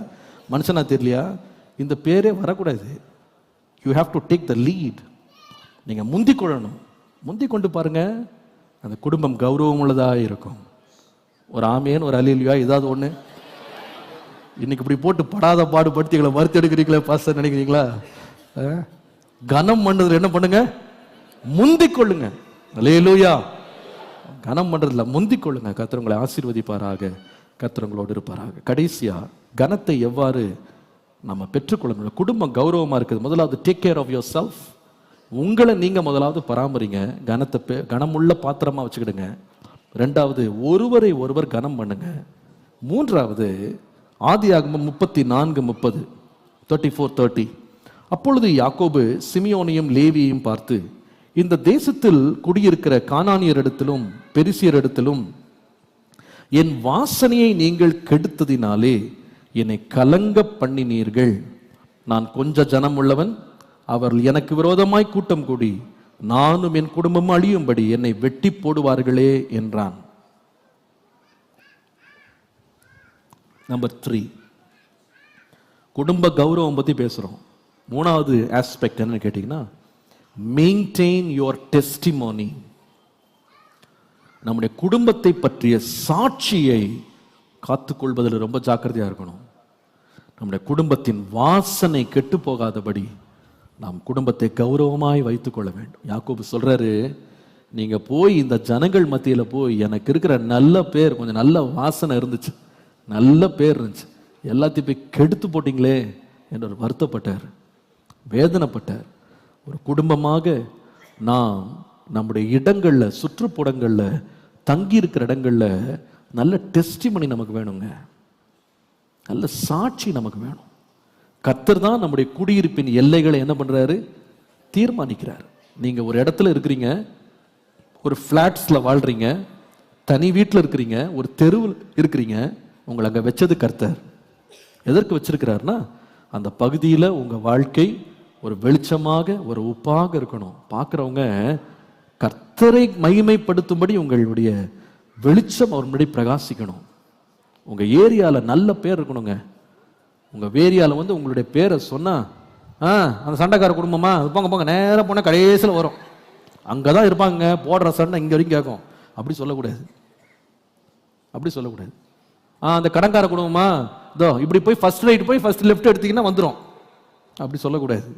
மனுஷனா தெரியலையா, இந்த பேரே வரக்கூடாது. You have to take the lead. நீங்கள் முந்திக் கொள்ளணும். முந்தி கொண்டு பாருங்க, அந்த குடும்பம் கௌரவம் உள்ளதாக இருக்கும். ஒரு ஆமேன், ஒரு அல்லேலூயா, ஏதாவது ஒன்று. இன்னைக்கு இப்படி போட்டு படாத பாடுபடுத்திகளை மறுத்து எடுக்கிறீங்களா பாஸ்டர் நினைக்கிறீங்களா? கனம் பண்ணுறதுல என்ன பண்ணுங்க? முந்திக் கொள்ளுங்க. அல்லேலூயா. கனம் பண்ணுறதுல முந்திக் கொள்ளுங்க. கர்த்தர் உங்களை ஆசீர்வதிப்பாராக, கர்த்தர் உங்களோடு இருப்பாராக. கடைசியா கனத்தை எவ்வாறு நம்ம பெற்றுக்கொள்ளணும்? குடும்பம் கௌரவமா இருக்குது. முதலாவது take care of yourself. உங்களை நீங்க முதலாவது பராமரிங்க, கனத்தை கனமுள்ள பாத்திரமா வச்சுக்கிடுங்க. ரெண்டாவது, ஒருவரை ஒருவர் கனம் பண்ணுங்க. மூன்றாவது, ஆதியாகமம் 34:30, 34:30. அப்பொழுது யாக்கோபு சிமியோனையும் லேவியையும் பார்த்து, இந்த தேசத்தில் குடியிருக்கிற கானானியரிடத்திலும் பெரிசியரிடத்திலும் என் வாசனையை நீங்கள் கெடுத்ததினாலே என்னை கலங்க பண்ணினீர்கள். நான் கொஞ்ச ஜனம் உள்ளவன், அவர்கள் எனக்கு விரோதமாய் கூட்டம் கூடி நானும் என் குடும்பம் அழியும்படி என்னை வெட்டி போடுவார்களே என்றான். நம்பர் 3, குடும்ப கௌரவம் பத்தி பேசுறோம். மூணாவது ஆஸ்பெக்ட் என்னன்னு கேட்டீங்கன்னா, மெயின்டைன் யுவர் டெஸ்டிமோனி. நம்முடைய குடும்பத்தை பற்றிய சாட்சியை காத்துக்கொள்வதில் ரொம்ப ஜாக்கிரதையா இருக்கணும். நம்முடைய குடும்பத்தின் வாசனை கெட்டு போகாதபடி நாம் குடும்பத்தை கௌரவமாய் வைத்துக் கொள்ள வேண்டும். யாக்கோபு சொல்றாரு, நீங்க போய் இந்த ஜனங்கள் மத்தியில போய் எனக்கு இருக்கிற நல்ல பேர், கொஞ்சம் நல்ல வாசனை இருந்துச்சு, நல்ல பேர் இருந்துச்சு, எல்லாத்தையும் போய் கெடுத்து போட்டீங்களே என்று ஒரு வருத்தப்பட்டார், வேதனைப்பட்டார். ஒரு குடும்பமாக நாம் நம்முடைய இடங்கள்ல, சுற்றுப்புறங்கள்ல, தங்கி இருக்கிற இடங்கள்ல நல்ல டெஸ்டிமனி நமக்கு வேணுங்க, நல்ல சாட்சி நமக்கு வேணும். கர்த்தர் தான் நம்முடைய குடியிருப்பின் எல்லைகளை என்ன பண்றாரு? தீர்மானிக்கிறார். நீங்க ஒரு இடத்துல இருக்கிறீங்க, ஒரு பிளாட்ஸ்ல வாழ்றீங்க, தனி வீட்டில் இருக்கிறீங்க, ஒரு தெருவில் இருக்கிறீங்க, உங்களை அங்க வச்சது கர்த்தர். எதற்கு வச்சிருக்கிறார்னா, அந்த பகுதியில் உங்க வாழ்க்கை ஒரு வெளிச்சமாக, ஒரு உப்பாக இருக்கணும். பார்க்குறவங்க கர்த்தரை மகிமைப்படுத்தும்படி உங்களுடைய வெளிச்சம் அவர் முன்னாடி பிரகாசிக்கணும். உங்க ஏரியால நல்ல பேர் இருக்கணுங்க. உங்க ஏரியால வந்து உங்களுடைய பேரை சொன்னா, அந்த சண்டைக்கார குடும்பமா, போங்க போங்க, நேரம் போனா கடைசியில் வரும், அங்கதான் இருப்பாங்க, போடுற சண்டை இங்க வரைக்கும் கேட்கும். அப்படி சொல்லக்கூடாது, அப்படி சொல்லக்கூடாது. அந்த கடன்கார குடும்பமா, இதோ இப்படி போய் ஃபர்ஸ்ட் ரைட் போய் ஃபர்ஸ்ட் லெஃப்ட் எடுத்தீங்கன்னா வந்துடும், அப்படி சொல்லக்கூடாது.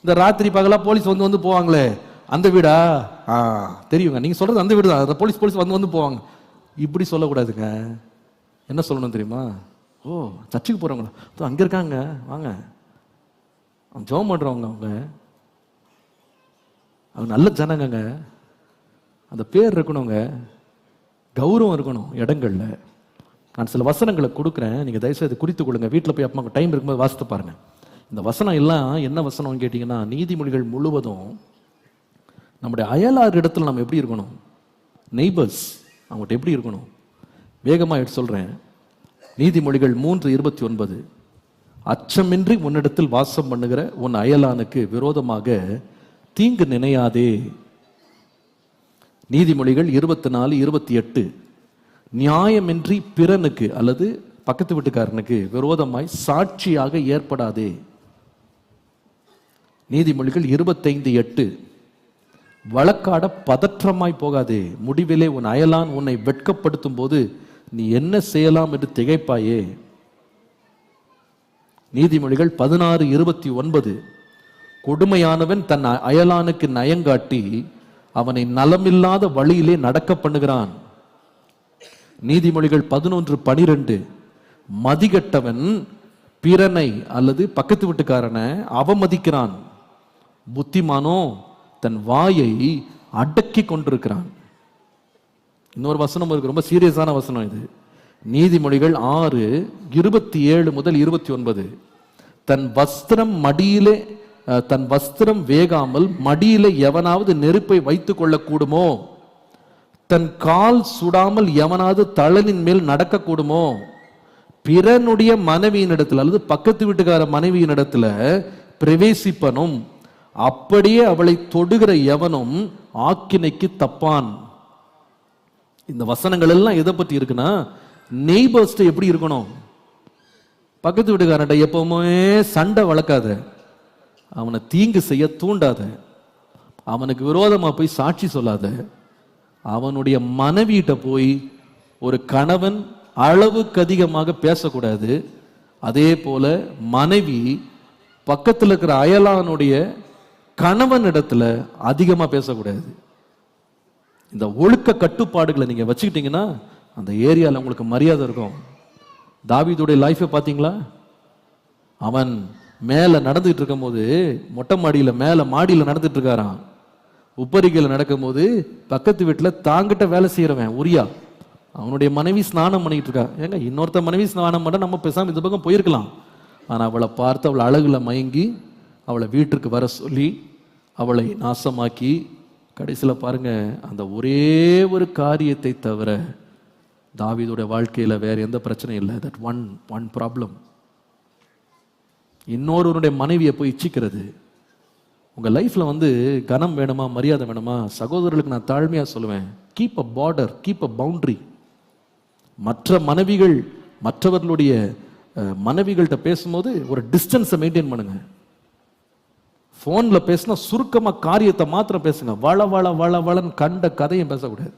இந்த ராத்திரி பகலா போலீஸ் வந்து வந்து போவாங்களே, அந்த வீடா? தெரியுங்க, நீங்க சொல்றது அந்த வீடு தான், போலீஸ் வந்து வந்து போவாங்க, இப்படி சொல்லக்கூடாதுங்க. என்ன சொல்லணும் தெரியுமா? ஓ, சர்ச்சுக்கு போறவங்களா, அங்க இருக்காங்க, வாங்க, ஜெபம் பண்றவங்க, அவங்க நல்ல ஜனங்க, அந்த பேர் இருக்கணுங்க, கௌரவம் இருக்கணும் இடங்கள்ல. நான் சில வசனங்களை கொடுக்குறேன், நீங்க தயவுசெய்து குறித்து கொடுங்க, வீட்டில் போய் அப்பா டைம் இருக்கும்போது வாசித்து பாருங்க. இந்த வசனம் எல்லாம் என்ன வசனம்னு கேட்டீங்கன்னா, நீதிமொழிகள் முழுவதும் நம்முடைய அயலார் இடத்துல நம்ம எப்படி இருக்கணும், நெய்பர்ஸ் அவங்ககிட்ட எப்படி இருக்கணும். வேகமாக எடுத்து சொல்றேன். நீதிமொழிகள் 3:29, அச்சமின்றி உன்னிடத்தில் வாசம் பண்ணுகிற உன் அயலானுக்கு விரோதமாக தீங்கு நினையாதே, நீதிமொழிகள் 24:28, நியாயமின்றி பிறனுக்கு அல்லது பக்கத்து வீட்டுக்காரனுக்கு விரோதமாய் சாட்சியாக ஏற்படாதே. நீதிமொழிகள் 25:8, வழக்காட பதற்றமாய் போகாதே, முடிவிலே உன் அயலான் உன்னை வெட்கப்படுத்தும் போது நீ என்ன செய்யலாம் என்று திகைப்பாயே. நீதிமொழிகள் 16:29, கொடுமையானவன் தன் அயலானுக்கு நயங்காட்டி அவனை நலமில்லாத வழியிலே நடக்க பண்ணுகிறான். நீதிமொழிகள் 11:12, மதிகட்டவன் பிறனை அல்லது பக்கத்து வீட்டுக்காரனை அவமதிக்கிறான், புத்திமானோ தன் வாயை அடக்கி கொண்டிருக்கிறான். இன்னொரு வசனம் இருக்கு, ரொம்ப சீரியஸான வசனம் இது. நீதிமொழிகள் 6:27-29, தன் வஸ்திரம் வேகாமல் மடியிலே எவனாவது நெருப்பை வைத்துக் கொள்ள கூடுமோ? தன் கால் சுடாமல் எவனாவது தளனின் மேல் நடக்க கூடுமோ? பிறனுடைய மனைவியினிடத்தில் அல்லது பக்கத்து வீட்டுக்கார மனைவியினிடத்துல பிரவேசிப்பனும் அப்படியே அவளை தொடுகிற எவனும் ஆக்கினைக்கு தப்பான். இந்த வசனங்கள் எல்லாம் எதை பற்றி இருக்குன்னா, நெய்பர்ஸ்ட எப்படி இருக்கணும். பக்கத்து வீட்டுக்காரன்ட்ட எப்பவுமே சண்டை வளர்க்காத, அவனை தீங்கு செய்ய தூண்டாத, அவனுக்கு விரோதமா போய் சாட்சி சொல்லாத. அவனுடைய மனைவியிட்ட போய் ஒரு கணவன் அளவுக்கு அதிகமாக பேசக்கூடாது. அதே போல மனைவி பக்கத்தில் இருக்கிற அயலானுடைய கணவன் இடத்துல அதிகமா பேசக்கூடாது. இந்த ஒழுக்க கட்டுப்பாடுகளை நீங்க வச்சுக்கிட்டீங்கன்னா அந்த ஏரியாவில் உங்களுக்கு மரியாதை இருக்கும். தாவீதுடைய லைஃபை பார்த்தீங்களா? அவன் மேல நடந்துட்டு இருக்கும் போது, மொட்டை மாடியில மேல மாடியில நடந்துட்டு இருக்காராம். உப்பரிகையில் நடக்கும் போது பக்கத்து வீட்டில் தாங்கிட்ட வேலை செய்யறவன் உரியா, அவனுடைய மனைவி ஸ்நானம் பண்ணிட்டு இருக்கா. ஏங்க, இன்னொருத்த மனைவி ஸ்நானம் பண்ண நம்ம பேசாம இந்த பக்கம் போயிருக்கலாம். ஆனா அவளை பார்த்து அவளை அழகுல மயங்கி அவளை வீட்டிற்கு வர சொல்லி அவளை நாசமாக்கி கடைசியில் பாருங்க, அந்த ஒரே ஒரு காரியத்தை தவிர தாவீதுடைய வாழ்க்கையில வேற எந்த பிரச்சனையும் இல்லை. That one problem. இன்னொருவருடைய மனைவியை போய் இச்சிக்கிறது. உங்க லைஃப்ல கனம் வேணுமா, மரியாதை வேணுமா? சகோதரர்களுக்கு நான் தாழ்மையா சொல்லுவேன், keep a border, keep a boundary. மற்ற மனைவிகள் மற்றவர்களுடைய மனைவிகள்கிட்ட பேசும்போது ஒரு டிஸ்டன்ஸை மெயின்டைன் பண்ணுங்க. போன்ல பேசினா சுருக்கமா காரியத்தை மாத்திரம் பேசுங்க. வள வள வள வளன்னு கண்ட கதையும் பேசக்கூடாது.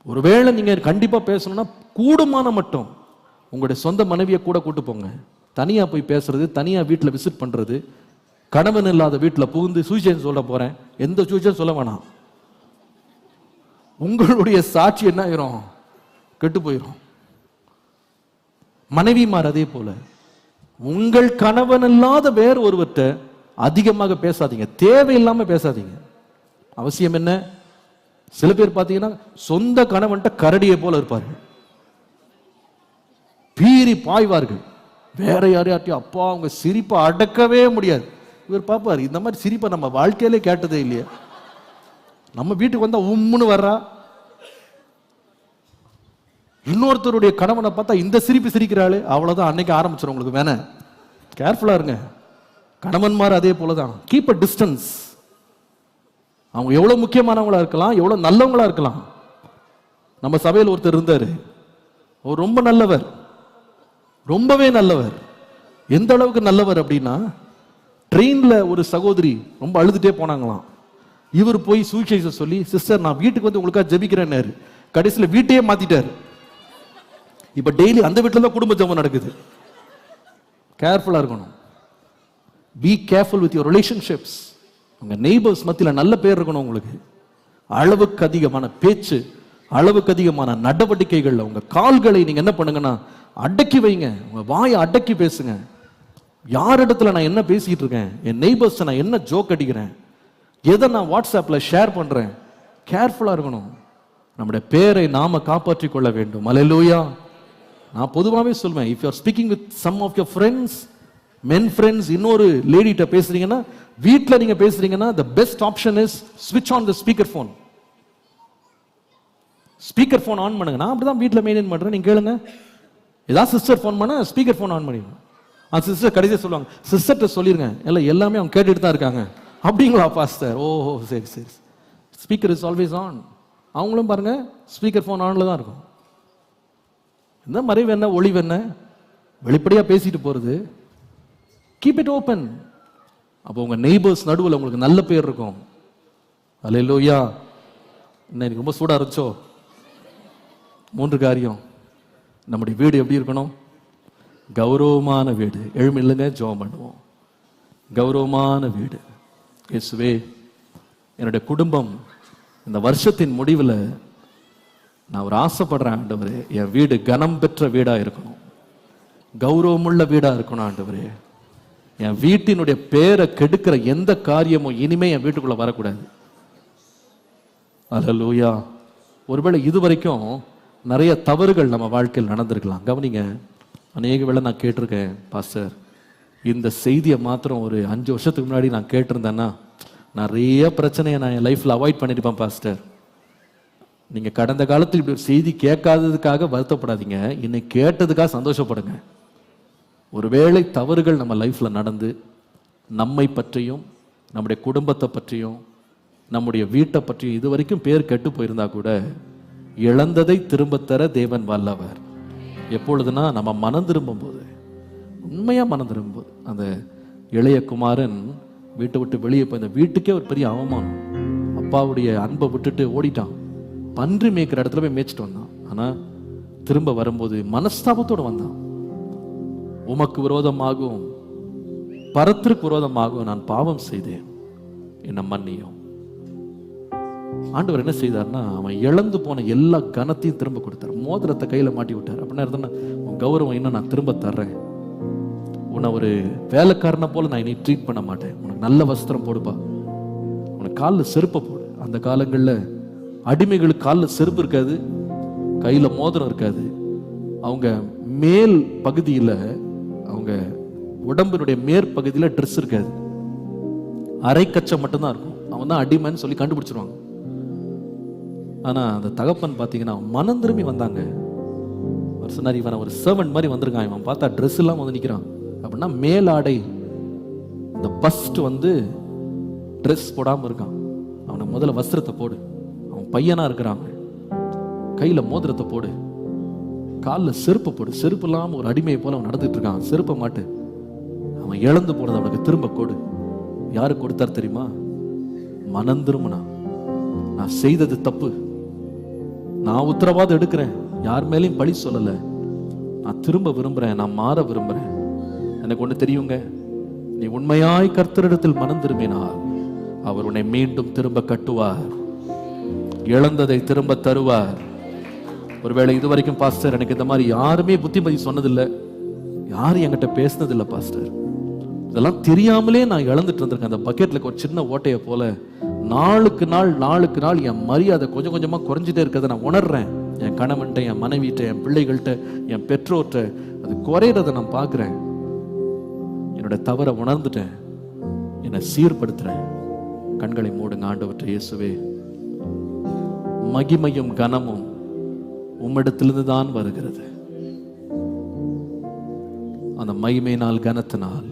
ஒருவேளை நீங்க கண்டிப்பா பேசணும்னா கூடுமான மட்டும் உங்களுடைய சொந்த மனைவியை கூட கூட்டு போங்க. தனியா போய் பேசுறது, தனியா வீட்டில் விசிட் பண்றது, கணவன் இல்லாத வீட்டில் புகுந்து சுவிசேஷம் சொல்ல போறேன், எந்த சுவிசேஷம் சொல்ல வேணாம். உங்களுடைய சாட்சி என்ன ஆயிரும்? கெட்டு போயிடும். மனைவிமார் அதே போல உங்கள் கணவன் இல்லாத வேற ஒருவர்கிட்ட அதிகமாக பேசாதீங்க, தேவையில்லாம பேசாதீங்க. அவசியம் என்ன? சில பேர் பார்த்தீங்கன்னா சொந்த கணவன்கிட்ட கரடியை போல இருப்பார்கள், பீறி பாய்வார்கள். வேற யாரையாட்டியும் அப்பா அவங்க சிரிப்பை அடக்கவே முடியாது. இவர் பார்ப்பார், இந்த மாதிரி சிரிப்பை நம்ம வாழ்க்கையிலே கேட்டதே இல்லையா. நம்ம வீட்டுக்கு வந்தா உம்முன்னு வர்றா. இன்னொருத்தருடைய கணவனை பார்த்தா இந்த சிரிப்பு சிரிக்கிறாளே, அவ்வளவுதான், அன்னைக்கு ஆரம்பிச்சிடும் உங்களுக்கு. வேணா கேர்ஃபுல்லா இருங்க. கணவன்மார் அதே போலதான், கீப் அ டிஸ்டன்ஸ். அவங்க எவ்வளவு முக்கியமானவங்களா இருக்கலாம், எவ்வளவு நல்லவங்களா இருக்கலாம். நம்ம சபையில் ஒருத்தர் இருந்தாரு, அவர் ரொம்ப நல்லவர், ரொம்பவே நல்லவர். எந்த அளவுக்கு நல்லவர் அப்படின்னா, ட்ரெயின்ல ஒரு சகோதரி ரொம்ப அழுதுட்டே போனாங்களாம். இவர் போய் சுவிசேஷம் சொல்லி, சிஸ்டர் நான் வீட்டுக்கு வந்து உங்களுக்காக ஜெபிக்கிறேன்னாரு. கடைசியில் வீட்டையே மாத்திட்டாரு. இப்ப டெய்லி அந்த வீட்டில் தான் குடும்ப ஜெபம் நடக்குது. கேர்ஃபுல்லா இருக்கணும். Be careful with your relationships. உங்க நெய்பர்ஸ் மத்தியில் நல்ல பேர் இருக்கணும் உங்களுக்கு. அளவுக்கு அதிகமான பேச்சு, அளவுக்கு அதிகமான நடவடிக்கைகள்ல உங்க கால்களை நீங்க என்ன பண்ணுங்கன்னா அடக்கி வைங்க. உங்க வாயை அடக்கி பேசுங்க. யார் இடத்துல நான் என்ன பேசிட்டு இருக்கேன், என் நெய்பர்ஸ் நான் என்ன ஜோக் அடிக்கிறேன், எதை நான் வாட்ஸ்அப்ல ஷேர் பண்றேன், கேர்ஃபுல்லா இருக்கணும். நம்முடைய பேரை நாம காப்பாற்றிக் கொள்ள வேண்டும். அல்லேலூயா. நான் பொதுவாகவே சொல்வேன், if you are speaking with some of your friends, men friends, இன்னொரு லேடிட்ட பேசுறீங்கன்னா, வீட்டில் நீங்க பேசுறீங்கன்னா, the best option is switch on the speaker phone. Speaker phone on பண்ணுங்க. நான் அப்படிதான் வீட்டில் மெயின்டைன் பண்றேன். நீங்க கேளுங்க, ஏதாவது சிஸ்டர் ஃபோன் பண்ணா ஸ்பீக்கர் ஃபோன் ஆன் பண்ணிடுங்க. அந்த சிஸ்டர் கடைசியாக சொல்லுவாங்க, சிஸ்டர்கிட்ட சொல்லிருங்க, இல்லை எல்லாமே அவங்க கேட்டுட்டு தான் இருக்காங்க. அப்படிங்களா பாஸ்டர்? ஓஹோ, சரி சரி ஸ்பீக்கர் இஸ் ஆல்வேஸ் ஆன். அவங்களும் பாருங்க ஸ்பீக்கர் ஃபோன் ஆன்ல தான் இருக்கும். இந்த மறைவு என்ன ஒளிவு என்ன, வெளிப்படையா பேசிட்டு போறது. Keep it open. அப்போ உங்க நெய்பர்ஸ் நடுவில் உங்களுக்கு நல்ல பேர் இருக்கும். அல்லேலூயா. இன்னைக்கு ரொம்ப சூடா இருந்துச்சோ. 3 காரியம். நம்முடைய வீடு எப்படி இருக்கணும்? கௌரவமான வீடு. எழுமில்லுங்க, ஜெபம் பண்ணுவோம். கௌரவமான வீடு. இயேசுவே, என்னுடைய குடும்பம் இந்த வருஷத்தின் முடிவில் நான் ஒரு ஆசைப்படுறேன் ஆண்டவரே, என் வீடு கனம் பெற்ற வீடா இருக்கணும், கௌரவமுள்ள வீடா இருக்கணும் ஆண்டவரே. என் வீட்டினுடைய பேரை கெடுக்கிற எந்த காரியமும் இனிமே என் வீட்டுக்குள்ள வரக்கூடாது. அல்லேலூயா. ஒருவேளை இதுவரைக்கும் நிறைய தவறுகள் நம்ம வாழ்க்கையில் நடந்திருக்கலாம். கவனிங்க, அநேக வேளை நான் கேட்டிருக்கேன், பாஸ்டர் இந்த செய்தியை மாத்திரம் ஒரு 5 வருஷத்துக்கு முன்னாடி நான் கேட்டிருந்தேன்னா நிறைய பிரச்சனையை நான் என் லைஃப்ல அவாய்ட் பண்ணிருப்பேன் பாஸ்டர். நீங்க கடந்த காலத்தில் இப்படி ஒரு செய்தி கேட்காததுக்காக வருத்தப்படாதீங்க, இன்னைக்கு கேட்டதுக்காக சந்தோஷப்படுங்க. ஒருவேளை தவறுகள் நம்ம லைஃப்ல நடந்து நம்மை பற்றியும் நம்முடைய குடும்பத்தை பற்றியும் நம்முடைய வீட்டை பற்றியும் இதுவரைக்கும் பேர் கெட்டு போயிருந்தா கூட இழந்ததை திரும்ப தர தேவன் வல்லவர். எப்பொழுதுனா நம்ம மனம் திரும்பும் போது, உண்மையா மனம் திரும்பும் போது. அந்த இளைய குமாரன் வீட்டை விட்டு வெளியே போய் இந்த வீட்டுக்கே ஒரு பெரிய அவமானம். அப்பாவுடைய அன்பை விட்டுட்டு ஓடிட்டான், பன்றி மேய்க்கிற இடத்துல போய் மேய்ச்சிட்டு வந்தான். ஆனா திரும்ப வரும்போது மனஸ்தாபத்தோடு வந்தான். உமக்கு விரோதமாகவும் பரத்திற்கு விரோதமாகவும் நான் பாவம் செய்தேன், என்ன மன்னியும். ஆண்டவர் என்ன செய்தார்னா, அவன் இழந்து போன எல்லா கனத்தையும் திரும்ப கொடுத்தார். மோதிரத்தை கையில மாட்டி விட்டார். அப்படின்னா இருந்தா, உன் கௌரவம் இன்னும் நான் திரும்ப தர்றேன், உன்னை ஒரு வேலைக்காரனை போல நான் இனி ட்ரீட் பண்ண மாட்டேன், உனக்கு நல்ல வஸ்திரம் போடுப்பா, உனக்கு காலில் செருப்பை போடு. அந்த காலங்களில் அடிமைகளுக்கு காலில் செருப்பு இருக்காது, கையில மோதிரம் இருக்காது. அவங்க மேல் பகுதியில், அவங்க உடம்பினுடைய மேற்பகுதியில் ட்ரெஸ் இருக்காது, அரை கச்சை மட்டும்தான் இருக்கும். அவன் தான் அடிமைன்னு சொல்லி கண்டுபிடிச்சிருவாங்க. ஆனா அந்த தகப்பன் பார்த்தீங்கன்னா மனம் திரும்பி வந்தாங்க. ஒரு சொன்னார், இவன் ஒரு சர்வன்ட் மாதிரி வந்திருக்கான், இவன் பார்த்தா ட்ரெஸ் எல்லாம் வந்து நிற்கிறான் அப்படின்னா மேலாடை இந்த பஸ்ட் வந்து ட்ரெஸ் போடாமல் இருக்கான். அவனுக்கு முதல்ல வஸ்திரத்தை போடு, அவன் பையனா இருக்கிறாங்க, கையில மோதிரத்தை போடு, காலில் செருப்பு போடு. செருப்பு இல்லாமல் ஒரு அடிமையை போல அவன் நடந்துட்டு இருக்கான், செருப்பை மாட்டு. அவன் இழந்து போனதை அவனுக்கு திரும்ப கொடு. யாரு கொடுத்தார் தெரியுமா? மனம் திரும்பினா, நான் செய்தது தப்பு, நான் உத்தரவாதம் எடுக்கிறேன், யார் மேலேயும் பழி சொல்லல, நான் திரும்ப விரும்புறேன், நான் மாற விரும்புறேன். எனக்கு ஒண்ணு தெரியுங்க, நீ உண்மையாய் கர்த்தரிடத்தில் மனம் திரும்பினால் அவர் உன்னை மீண்டும் திரும்ப கட்டுவார், இழந்ததை திரும்ப தருவார். ஒருவேளை இதுவரைக்கும் பாஸ்டர் எனக்கு இந்த மாதிரி யாருமே புத்திமதி சொன்னதில்லை, யாரும் என்கிட்ட பேசினதில்லை பாஸ்டர், இதெல்லாம் தெரியாமலே நான் இழந்துட்டு இருந்திருக்கேன். அந்த பக்கெட்ல ஒரு சின்ன ஓட்டையை போல நாளுக்கு நாள் என் மரியாதை கொஞ்சம் கொஞ்சமா குறைஞ்சிட்டே இருக்கிறத நான் உணர்றேன். என் கணவன்கிட்ட, என் மனைவிட்ட, என் பிள்ளைகள்கிட்ட, என் பெற்றோர்கிட்ட அது குறையிறத நான் பார்க்கிறேன். என்னோட தவறை உணர்ந்துட்டேன், என்னை சீர்படுத்துறேன். கண்களை மூடுங்க. ஆண்டவற்றை இயேசுவே, மகிமையும் கனமும் உம்மிடத்திலிருந்து தான் வருகிறது. அந்த மகிமையினால் கனத்தினால்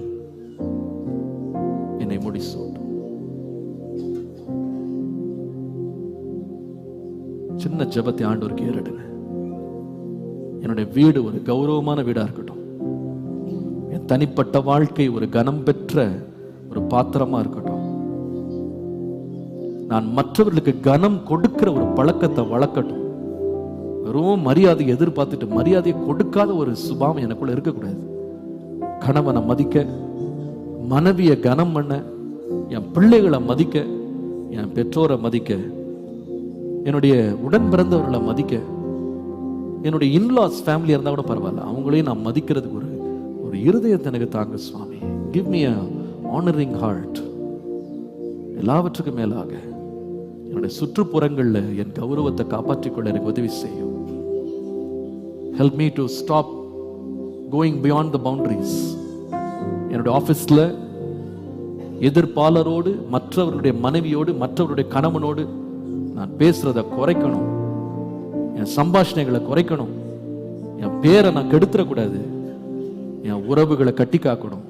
என்னை முடிசூட்டும். சின்ன ஜெபத்தை ஆண்டவருக்கு ஏறிடுங்க. என்னுடைய வீடு ஒரு கௌரவமான வீடா இருக்கட்டும், என் தனிப்பட்ட வாழ்க்கை ஒரு கனம் பெற்ற ஒரு பாத்திரமா இருக்கட்டும். நான் மற்றவர்களுக்கு கனம் கொடுக்கிற ஒரு பழக்கத்தை வளர்க்கட்டும். வெறும் மரியாதையை எதிர்பார்த்துட்டு மரியாதையை கொடுக்காத ஒரு சுபாவம் எனக்குள்ள இருக்கக்கூடாது. கணவனை மதிக்க, மனைவியை கனம் பண்ண, என் பிள்ளைகளை மதிக்க, என் பெற்றோரை மதிக்க, என்னுடைய உடன் பிறந்தவர்களை மதிக்க, என்னுடைய இன்லாஸ் ஃபேமிலியா இருந்தா கூட பரவாயில்ல, அவங்களையும் நான் மதிக்கிறதுக்கு ஒரு இருதயத்தை எனக்கு தாங்க சுவாமி. Give me a honoring heart. எல்லாவற்றுக்கும் மேலாக என்னுடைய சுற்றுப்புறங்கள்ல என் கௌரவத்தை காப்பாற்றிக்கொள்ள எனக்கு உதவி செய்யும். Help me to stop going beyond the boundaries. என்னுடைய ஆபீஸ்ல எதிர்ப்பாளரோடு, மற்றவருடைய மனைவியோடு, மற்றவருடைய கணவனோடு நான் பேசுறத குறைக்கணும், என் சம்பாஷணைகளை குறைக்கணும், என் பேரை நான் கெடுத்துடக்கூடாது, என் உறவுகளை கட்டி காக்கணும்.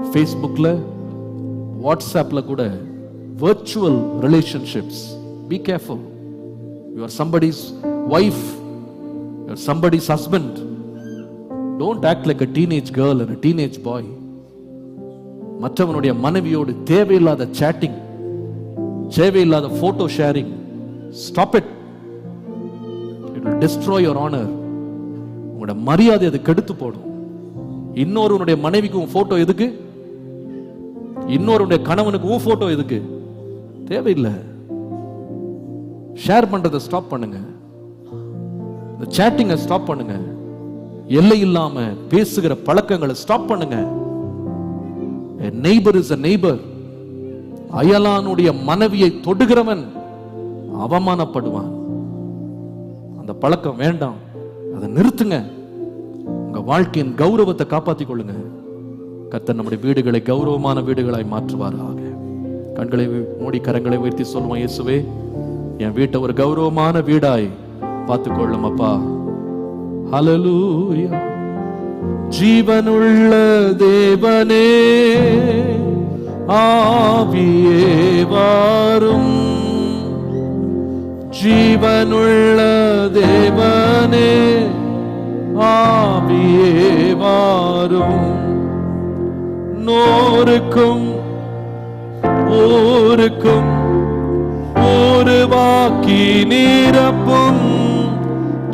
ஃபேஸ்புக்ல, வாட்ஸ்ஆப்ல கூட virtual relationships Be careful. You are somebody's wife. You are somebody's husband. Don't act like a teenage girl and a teenage boy. மற்றவனுடைய மனைவியோடு தேவையில்லாத chatting, தேவையில்லாத photo sharing. Stop it. It will destroy your honor. உங்களுடைய மரியாதை அது கெடுத்து போடும். இன்னொருவனுடைய மனைவிக்கு உன் போட்டோ எதுக்கு? இன்னொருடைய கணவனுக்கு உன் போட்டோ எதுக்கு? தேவையில்லை. ஷேர் பண்றதை ஸ்டாப் பண்ணுங்க. இந்த சேட்டிங்கை ஸ்டாப் பண்ணுங்க. எல்லை இல்லாம பேசுகிற பழக்கங்களை ஸ்டாப் பண்ணுங்க. A neighbor is a neighbor. அயலானுடைய மனைவியை தொடுகிறவன் அவமானப்படுவான். அந்த பழக்கம் வேண்டாம். அதை நிறுத்துங்க. உங்க வாழ்க்கையின் கௌரவத்தை காப்பாற்றிக் கொள்ளுங்க. கர்த்தர் நம்முடைய வீடுகளை கௌரவமான வீடுகளாய் மாற்றுவாராக. கண்களை மூடி கரங்களை உயர்த்தி சொல்லுவோம், இயேசுவே என் வீட்டை ஒரு கௌரவமான வீடாய் பார்த்துக்கொள்ளும் அப்பா. ஹல்லேலூயா. ஜீவனுள்ள தேவனே ஆவியே வாரும். ஜீவனுள்ள தேவனே ஆவியே வாரும். நோருக்கும் ஊருக்கும் உருவாக்கி நிரப்பும்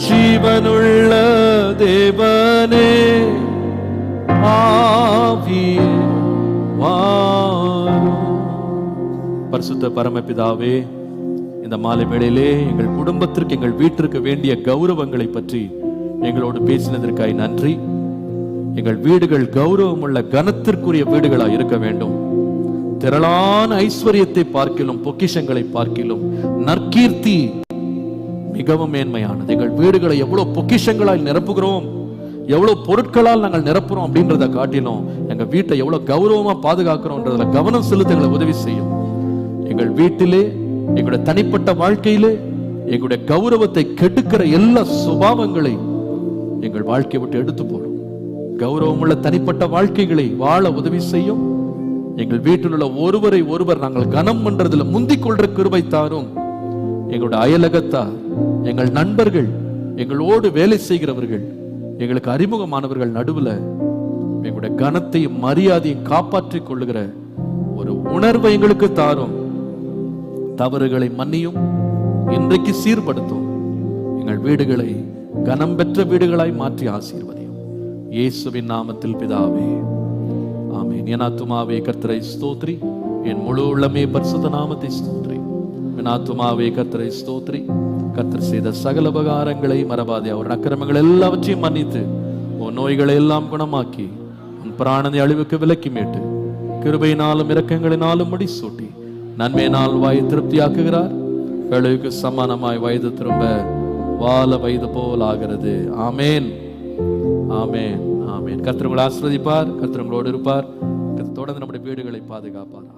ஜீவனுள்ள தேவனே ஆவியே வாரும். பரிசுத்த பரமபிதாவே, இந்த மாலை வேளையிலே எங்கள் குடும்பத்திற்கு எங்கள் வீட்டிற்கு வேண்டிய கௌரவங்களை பற்றி எங்களோடு பேசினதற்காய் நன்றி. எங்கள் வீடுகள் கௌரவம் உள்ள கனத்திற்குரிய வீடுகளாய் இருக்க வேண்டும். திரளான ஐஸ்வர்யத்தை பார்க்கிலும் பொக்கிஷங்களை பார்க்கிலும் நற்கீர்த்தி மிகவும் மேன்மையானது. எங்கள் வீடுகளை எவ்வளவு பொக்கிஷங்களால் நிரப்புகிறோம், எவ்வளவு பொருட்களால் நாங்கள் நிரப்புறோம் அப்படின்றத காட்டிலும் எங்க வீட்டை எவ்வளவு கௌரவமா பாதுகாக்கிறோம்ன்றதுல கவனம் செலுத்த எங்களை உதவி செய்யும். எங்கள் வீட்டிலே, எங்களுடைய தனிப்பட்ட வாழ்க்கையிலே எங்களுடைய கௌரவத்தை கெடுக்கிற எல்லா சுபாவங்களை எங்கள் வாழ்க்கையை விட்டு எடுத்து போடும். கௌரவம் உள்ள தனிப்பட்ட வாழ்க்கைகளை வாழ உதவி செய்யும். எங்கள் வீட்டில் உள்ள ஒருவரை ஒருவர் நாங்கள் கனம் பண்றதுல முந்திக் கொள்ற கிருபை தாரும். எங்களுடைய அயலகத்தார், எங்கள் நண்பர்கள், எங்களோடு வேலை செய்கிறவர்கள், எங்களுக்கு அறிமுகமானவர்கள் நடுவில் எங்களுடைய கனத்தையும் மரியாதையும் காப்பாற்றிக் கொள்ளுகிற ஒரு உணர்வை எங்களுக்கு தாரும். தவறுகளை மன்னியும், இன்றைக்கு சீர்படுத்தும். எங்கள் வீடுகளை கனம் பெற்ற வீடுகளாய் மாற்றி ஆசீர்வதியும். இயேசுவின் நாமத்தில் பிதாவே, ஆமென். என் ஆத்துமாவே கர்த்தரை ஸ்தோத்ரி, என் முழு உள்ளமே பரிசுத்த நாமத்தை ஸ்தோத்ரி. என் ஆத்துமாவே கர்த்தரை ஸ்தோத்ரி. கர்த்தர் செய்த சகல உபகாரங்களை மறவாதே. அவர் அக்கிரமங்கள் எல்லாவற்றையும் மன்னித்து உன் நோய்களை எல்லாம் குணமாக்கி உன் பிராணனை அழிவுக்கு விலக்கி மீட்டு கிருபையினாலும் இரக்கங்களினாலும் முடிசூட்டி நன்மையினால் வாயை திருப்தியாக்குகிறார். வேளைக்கு சமானமாய் வயது திரும்ப வால வயது போல் ஆகிறது. ஆமேன், ஆமேன், ஆமேன். கர்த்தர் உங்களை ஆசீர்வதிப்பார். கர்த்தர் உங்களோடு இருப்பார். தொடர்ந்து நம்முடைய வீடுகளை பாதுகாப்பார்.